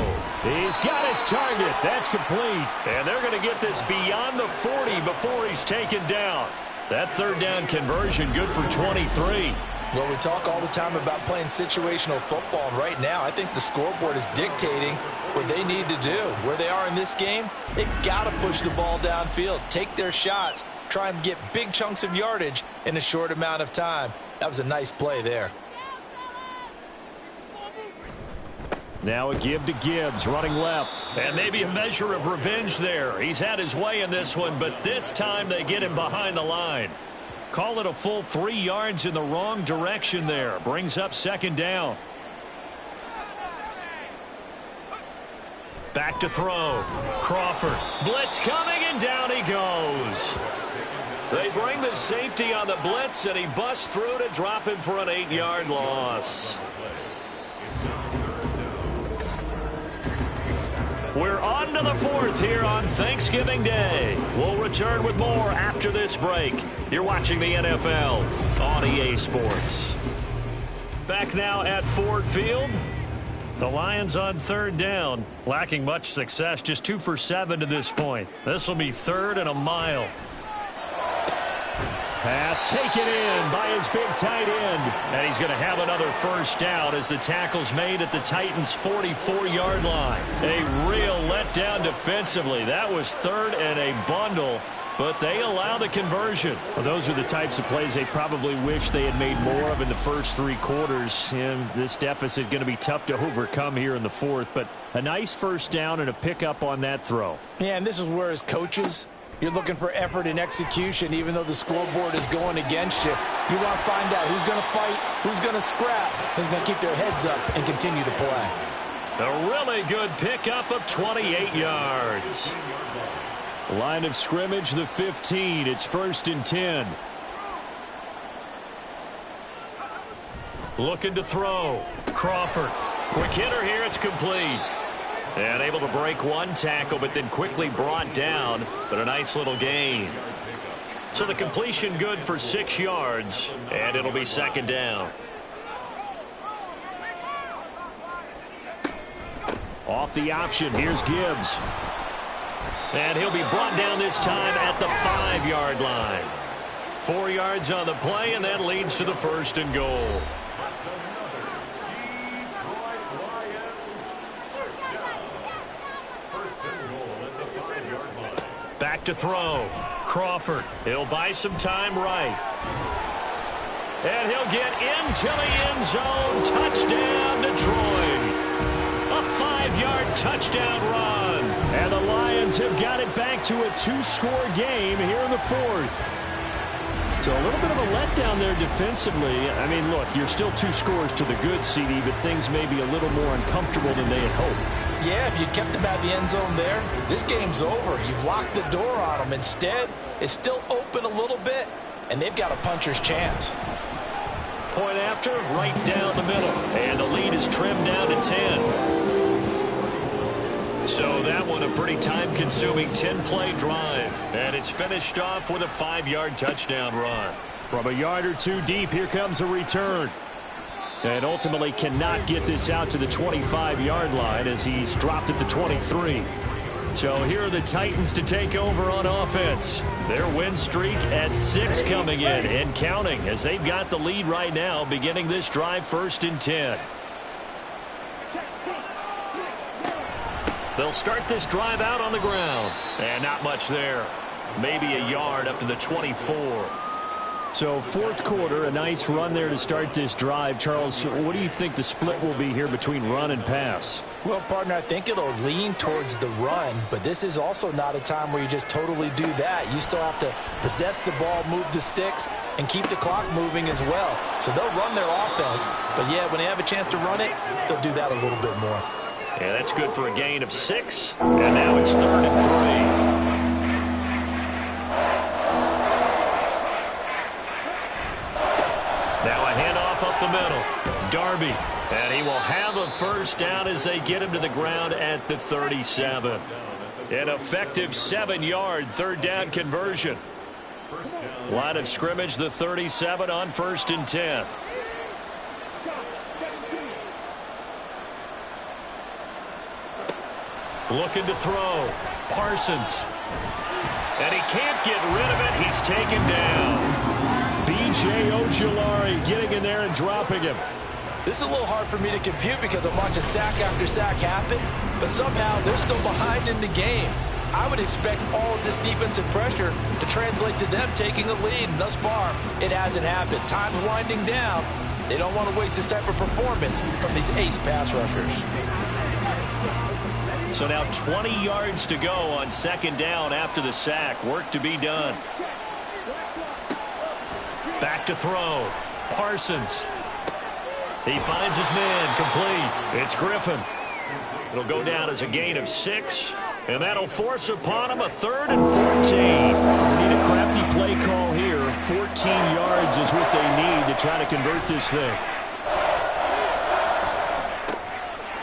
Speaker 4: He's got his target. That's complete.
Speaker 2: And they're going to get this beyond the 40 before he's taken down. That third down conversion good for 23.
Speaker 3: Well, we talk all the time about playing situational football, and right now I think the scoreboard is dictating what they need to do. Where they are in this game, they've got to push the ball downfield, take their shots, try and get big chunks of yardage in a short amount of time. That was a nice play there.
Speaker 4: Now a give to Gibbs, running left.
Speaker 2: And maybe a measure of revenge there. He's had his way in this one, but this time they get him behind the line. Call it a full 3 yards in the wrong direction there. Brings up second down. Back to throw. Crawford. Blitz coming, and down he goes. They bring the safety on the blitz, and he busts through to drop him for an 8-yard loss. We're on to the fourth here on Thanksgiving Day. We'll return with more after this break. You're watching the NFL on EA Sports. Back now at Ford Field. The Lions on third down, lacking much success, just 2 for 7 to this point. This will be 3rd and a mile.
Speaker 4: Pass taken in by his big tight end.
Speaker 2: And he's going to have another first down as the tackle's made at the Titans' 44-yard line. A real letdown defensively. That was 3rd and a bundle, but they allow the conversion.
Speaker 4: Well, those are the types of plays they probably wish they had made more of in the first 3 quarters. And this deficit going to be tough to overcome here in the 4th, but a nice first down and a pickup on that throw.
Speaker 3: Yeah, and this is where as coaches, you're looking for effort and execution, even though the scoreboard is going against you. You want to find out who's going to fight, who's going to scrap, who's going to keep their heads up and continue to play.
Speaker 2: A really good pickup of 28 yards.
Speaker 4: Line of scrimmage, the 15. It's 1st and 10.
Speaker 2: Looking to throw. Crawford. Quick hitter here. It's complete. And able to break one tackle, but then quickly brought down. But a nice little gain. So the completion good for 6 yards. And it'll be 2nd down.
Speaker 4: Off the option. Here's Gibbs.
Speaker 2: And he'll be brought down this time at the 5-yard line. 4 yards on the play, and that leads to the 1st and goal. Back to throw. Crawford. He'll buy some time right. And he'll get into the end zone. Touchdown, Detroit. A 5-yard touchdown run.
Speaker 4: And the Lions have got it back to a 2-score game here in the 4th. So a little bit of a letdown there defensively. I mean, look, you're still 2 scores to the good, CD, but things may be a little more uncomfortable than they had hoped.
Speaker 3: Yeah, if you kept them out the end zone there, this game's over. You've locked the door on them. Instead, it's still open a little bit, and they've got a puncher's chance.
Speaker 2: Point after, right down the middle. And the lead is trimmed down to 10. So that one a pretty time-consuming 10-play drive. And it's finished off with a 5-yard touchdown run.
Speaker 4: From a yard or 2 deep, here comes a return. And ultimately cannot get this out to the 25-yard line as he's dropped at the 23. So here are the Titans to take over on offense. Their win streak at 6 coming in and counting as they've got the lead right now beginning this drive 1st and 10. They'll start this drive out on the ground. And not much there. Maybe a yard up to the 24. So 4th quarter, a nice run there to start this drive. Charles, what do you think the split will be here between run and pass?
Speaker 3: Well, partner, I think it'll lean towards the run, but this is also not a time where you just totally do that. You still have to possess the ball, move the sticks, and keep the clock moving as well. So they'll run their offense, but yeah, when they have a chance to run it, they'll do that a little bit more.
Speaker 2: Yeah, that's good for a gain of 6, and now it's 3rd and 3. Now a handoff up the middle. Darby. And he will have a first down as they get him to the ground at the 37. An effective 7-yard 3rd down conversion. Line of scrimmage, the 37 on 1st and 10. Looking to throw. Parsons. And he can't get rid of it. He's taken down.
Speaker 4: B.J. Ojulari getting in there and dropping him.
Speaker 3: This is a little hard for me to compute because I'm watching sack after sack happen, but somehow they're still behind in the game. I would expect all of this defensive pressure to translate to them taking a lead, and thus far, it hasn't happened. Time's winding down. They don't want to waste this type of performance from these ace pass rushers.
Speaker 2: So now 20 yards to go on 2nd down after the sack. Work to be done. Back to throw. Parsons. He finds his man. Complete. It's Griffin. It'll go down as a gain of 6. And that'll force upon him a 3rd and 14.
Speaker 4: Need a crafty play call here. 14 yards is what they need to try to convert this thing.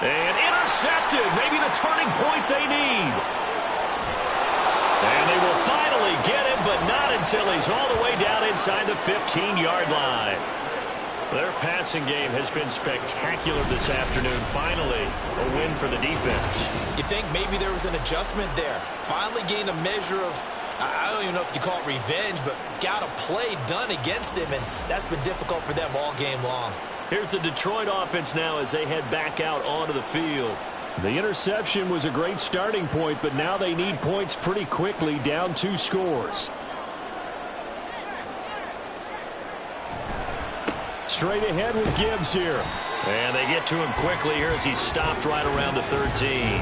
Speaker 2: And intercepted. Maybe the turning point they need. And they will finally get him, but not until he's all the way down inside the 15-yard line. Their passing game has been spectacular this afternoon. Finally, a win for the defense.
Speaker 3: You think maybe there was an adjustment there. Finally gained a measure of, I don't even know if you call it revenge, but got a play done against him, and that's been difficult for them all game long.
Speaker 2: Here's the Detroit offense now as they head back out onto the field.
Speaker 4: The interception was a great starting point, but now they need points pretty quickly, down 2 scores. Straight ahead with Gibbs here.
Speaker 2: And they get to him quickly here as he's stopped right around the 13.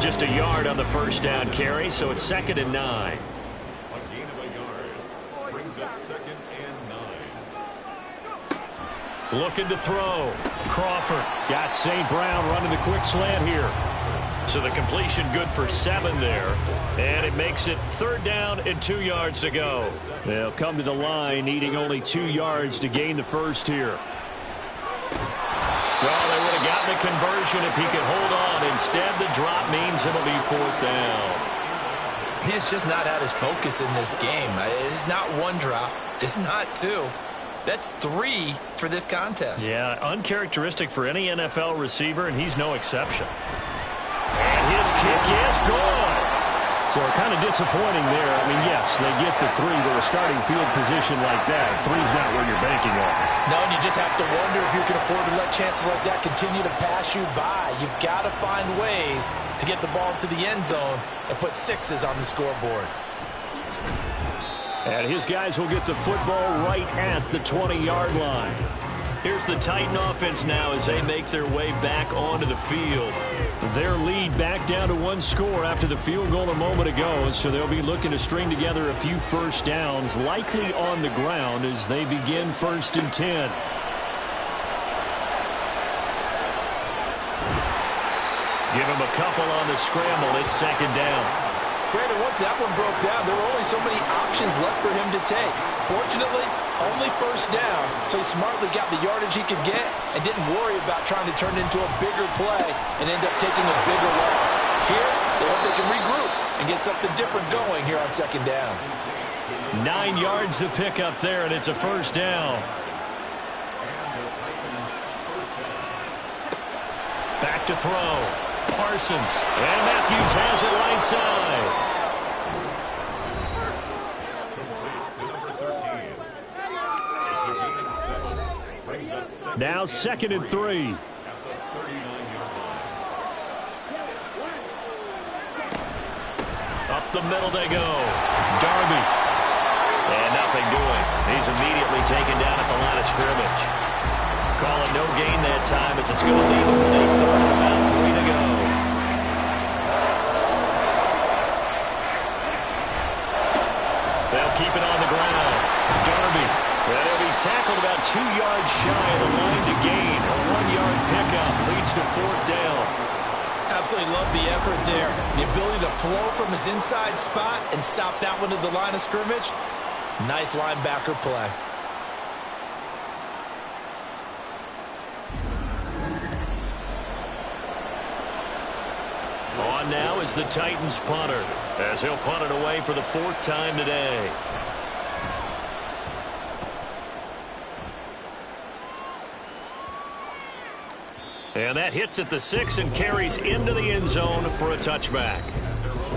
Speaker 2: Just a yard on the first down carry, so it's 2nd and 9.
Speaker 6: A gain of a yard brings up 2nd and 9.
Speaker 2: Looking to throw. Crawford.
Speaker 4: Got St. Brown running the quick slant here.
Speaker 2: So the completion good for 7 there. And it makes it 3rd down and 2 yards to go.
Speaker 4: They'll come to the line needing only 2 yards to gain the first here.
Speaker 2: Well, they would have gotten the conversion if he could hold on. Instead, the drop means it'll be 4th down.
Speaker 3: He's just not at his focus in this game. It's not 1 drop. It's not 2. That's 3 for this contest.
Speaker 2: Yeah, uncharacteristic for any NFL receiver, and he's no exception. And his kick is good.
Speaker 4: So kind of disappointing there. I mean, yes, they get the 3, but a starting field position like that, 3's not where you're banking on.
Speaker 3: No, and you just have to wonder if you can afford to let chances like that continue to pass you by. You've got to find ways to get the ball into the end zone and put 6s on the scoreboard.
Speaker 4: And his guys will get the football right at the 20-yard line.
Speaker 2: Here's the Titan offense now as they make their way back onto the field.
Speaker 4: Their lead back down to 1 score after the field goal a moment ago, so they'll be looking to string together a few first downs, likely on the ground as they begin 1st and 10.
Speaker 2: Give him a couple on the scramble. It's 2nd down.
Speaker 3: Brandon, once that one broke down, there were only so many options left for him to take. Fortunately, only 1st down, so he smartly got the yardage he could get and didn't worry about trying to turn it into a bigger play and end up taking a bigger loss. Here, they hope they can regroup and get something different going here on 2nd down.
Speaker 2: 9 yards to pick up there, and it's a 1st down. Back to throw. Parsons. And Matthews has it right side.
Speaker 4: Now 2nd and 3.
Speaker 2: Up the middle they go. Darby. And nothing doing. He's immediately taken down at the line of scrimmage. Call it no gain that time as it's going to leave him with a 3rd and about 3 to go. They'll keep it on the ground. Darby. And he'll be tackled about 2 yards shy of the line to gain. A 1-yard pickup leads to 4th down.
Speaker 3: Absolutely love the effort there. The ability to flow from his inside spot and stop that one at the line of scrimmage. Nice linebacker play.
Speaker 2: On now is the Titans punter as he'll punt it away for the 4th time today. And that hits at the 6 and carries into the end zone for a touchback.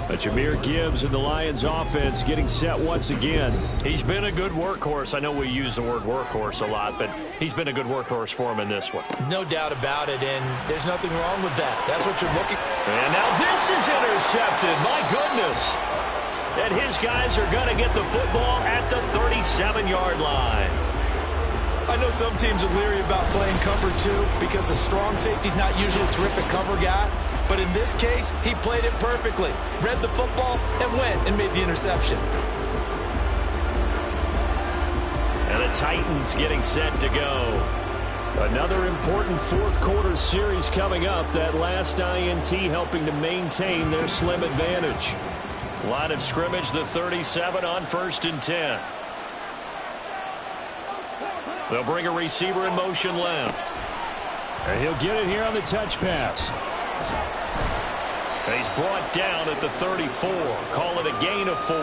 Speaker 4: Jahmyr Gibbs and the Lions offense getting set once again.
Speaker 2: He's been a good workhorse. I know we use the word workhorse a lot, but he's been a good workhorse for him in this one.
Speaker 3: No doubt about it, and there's nothing wrong with that. That's what you're looking for.
Speaker 2: And now this is intercepted. My goodness. And his guys are going to get the football at the 37-yard line.
Speaker 3: I know some teams are leery about playing cover 2 because a strong safety's not usually a terrific cover guy. But in this case, he played it perfectly. Read the football and went and made the interception.
Speaker 2: And the Titans getting set to go.
Speaker 4: Another important 4th quarter series coming up. That last INT helping to maintain their slim advantage.
Speaker 2: Line of scrimmage, the 37 on 1st and 10. They'll bring a receiver in motion left.
Speaker 4: And he'll get it here on the touch pass.
Speaker 2: He's brought down at the 34. Call it a gain of 4.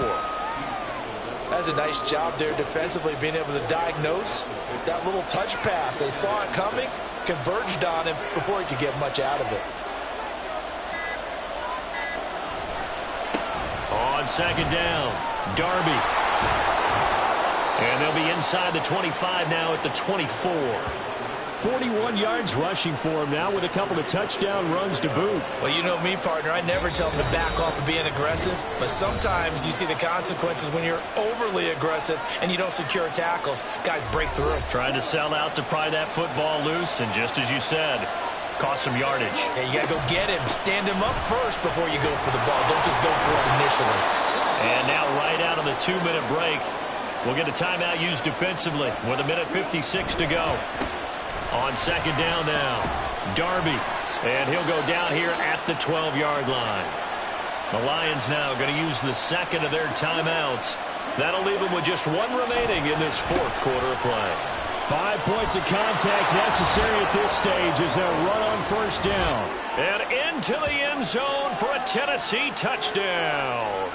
Speaker 3: That's a nice job there defensively, being able to diagnose that little touch pass. They saw it coming, converged on him before he could get much out of it.
Speaker 2: On second down, Darby. And they'll be inside the 25 now at the 24.
Speaker 4: 41 yards rushing for him now with a couple of touchdown runs to boot.
Speaker 3: Well, you know me, partner. I never tell them to back off of being aggressive, but sometimes you see the consequences when you're overly aggressive and you don't secure tackles. Guys break through.
Speaker 2: Trying to sell out to pry that football loose, and just as you said, cost some yardage.
Speaker 3: Yeah, you got to go get him. Stand him up first before you go for the ball. Don't just go for it initially.
Speaker 2: And now right out of the 2-minute break, we'll get a timeout used defensively with 1:56 to go. On second down now, Darby. And he'll go down here at the 12-yard line. The Lions now going to use the second of their timeouts. That'll leave them with just one remaining in this fourth quarter of play.
Speaker 4: 5 points of contact necessary at this stage as they'll run on first down.
Speaker 2: And into the end zone for a Tennessee touchdown.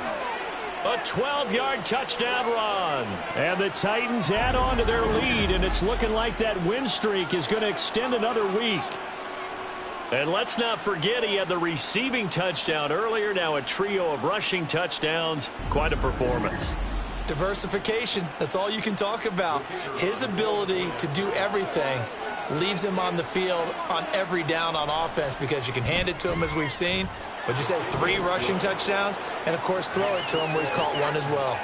Speaker 2: A 12-yard touchdown run.
Speaker 4: And the Titans add on to their lead, and it's looking like that win streak is going to extend another week.
Speaker 2: And let's not forget he had the receiving touchdown earlier. Now a trio of rushing touchdowns. Quite a performance.
Speaker 3: Diversification, that's all you can talk about. His ability to do everything leaves him on the field on every down on offense because you can hand it to him as we've seen. But you say 3 rushing touchdowns, and of course throw it to him where he's caught one as well.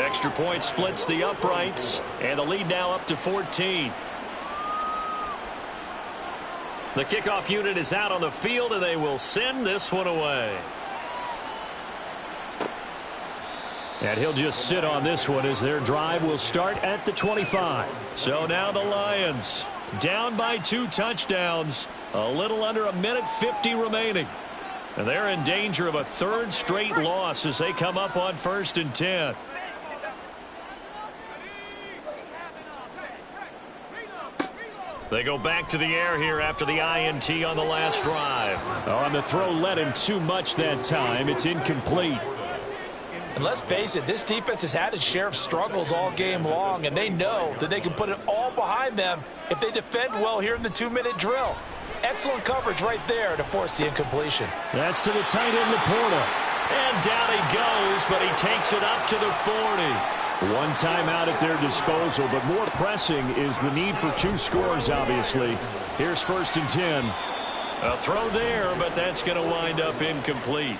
Speaker 2: Extra point splits the uprights, and the lead now up to 14. The kickoff unit is out on the field, and they will send this one away.
Speaker 4: And he'll just sit on this one as their drive will start at the 25.
Speaker 2: So now the Lions down by 2 touchdowns. A little under 1:50 remaining. And they're in danger of a 3rd straight loss as they come up on 1st and 10. They go back to the air here after the INT on the last drive.
Speaker 4: Oh, and the throw led him too much that time. It's incomplete.
Speaker 3: And let's face it, this defense has had its share of struggles all game long, and they know that they can put it all behind them if they defend well here in the 2-minute drill. Excellent coverage right there to force the incompletion.
Speaker 4: That's to the tight end, Laporta.
Speaker 2: And down he goes, but he takes it up to the 40.
Speaker 4: One timeout at their disposal, but more pressing is the need for 2 scores, obviously. Here's 1st and 10.
Speaker 2: A throw there, but that's going to wind up incomplete.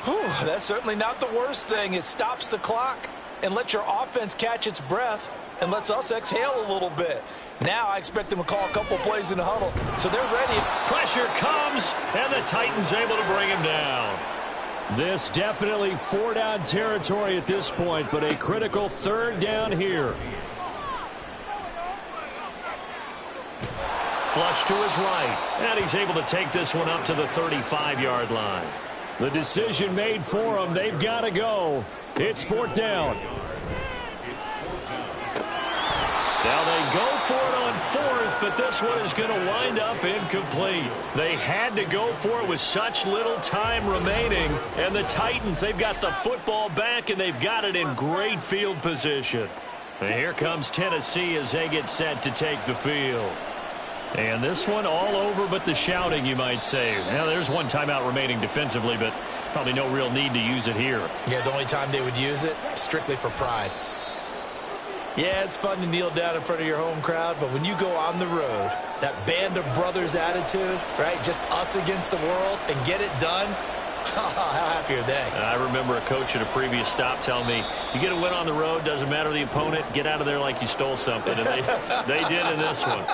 Speaker 3: Whew, that's certainly not the worst thing. It stops the clock and lets your offense catch its breath and lets us exhale a little bit. Now I expect them to call a couple plays in the huddle, so they're ready.
Speaker 2: Pressure comes, and the Titans able to bring him down.
Speaker 4: This definitely 4-down territory at this point, but a critical 3rd down here.
Speaker 2: Flush to his right, and he's able to take this one up to the 35-yard line.
Speaker 4: The decision made for them. They've got to go. It's 4th down.
Speaker 2: Now they go for it on 4th, but this one is going to wind up incomplete. They had to go for it with such little time remaining. And the Titans, they've got the football back, and they've got it in great field position. And here comes Tennessee as they get set to take the field. And this one all over but the shouting, you might say. Now, there's one timeout remaining defensively, but probably no real need to use it here.
Speaker 3: Yeah, the only time they would use it, strictly for pride. Yeah, it's fun to kneel down in front of your home crowd, but when you go on the road, that band of brothers attitude, right, just us against the world, and get it done, how happy are they?
Speaker 2: I remember a coach at a previous stop telling me, you get a win on the road, doesn't matter the opponent, get out of there like you stole something. And they did in this one.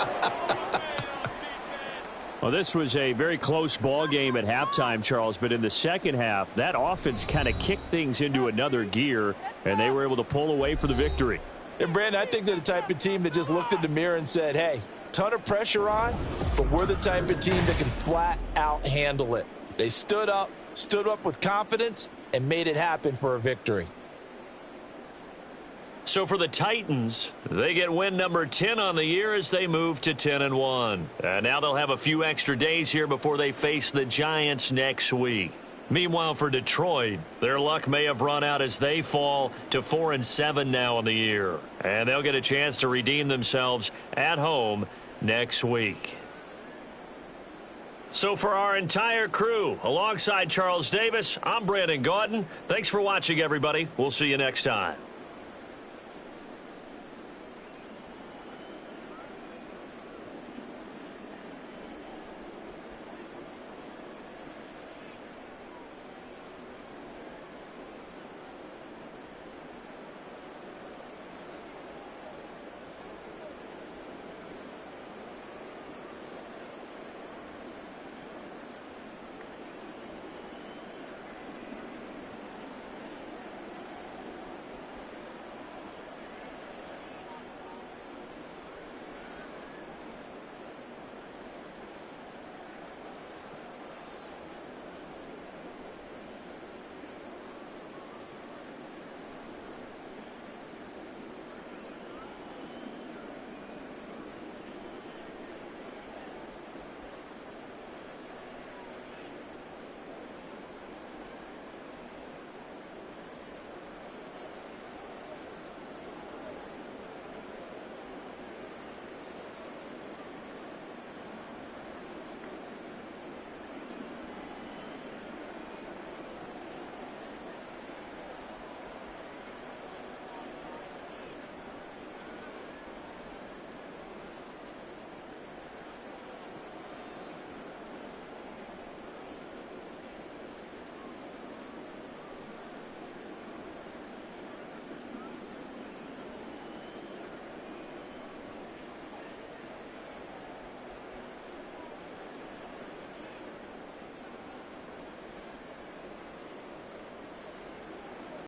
Speaker 4: Well, this was a very close ball game at halftime, Charles, but in the second half, that offense kind of kicked things into another gear, and they were able to pull away for the victory.
Speaker 3: And, Brandon, I think they're the type of team that just looked in the mirror and said, hey, ton of pressure on, but we're the type of team that can flat out handle it. They stood up with confidence, and made it happen for a victory.
Speaker 2: So for the Titans, they get win number 10 on the year as they move to 10-1. And now they'll have a few extra days here before they face the Giants next week. Meanwhile, for Detroit, their luck may have run out as they fall to 4-7 now on the year. And they'll get a chance to redeem themselves at home next week. So for our entire crew, alongside Charles Davis, I'm Brandon Gaudin. Thanks for watching, everybody. We'll see you next time.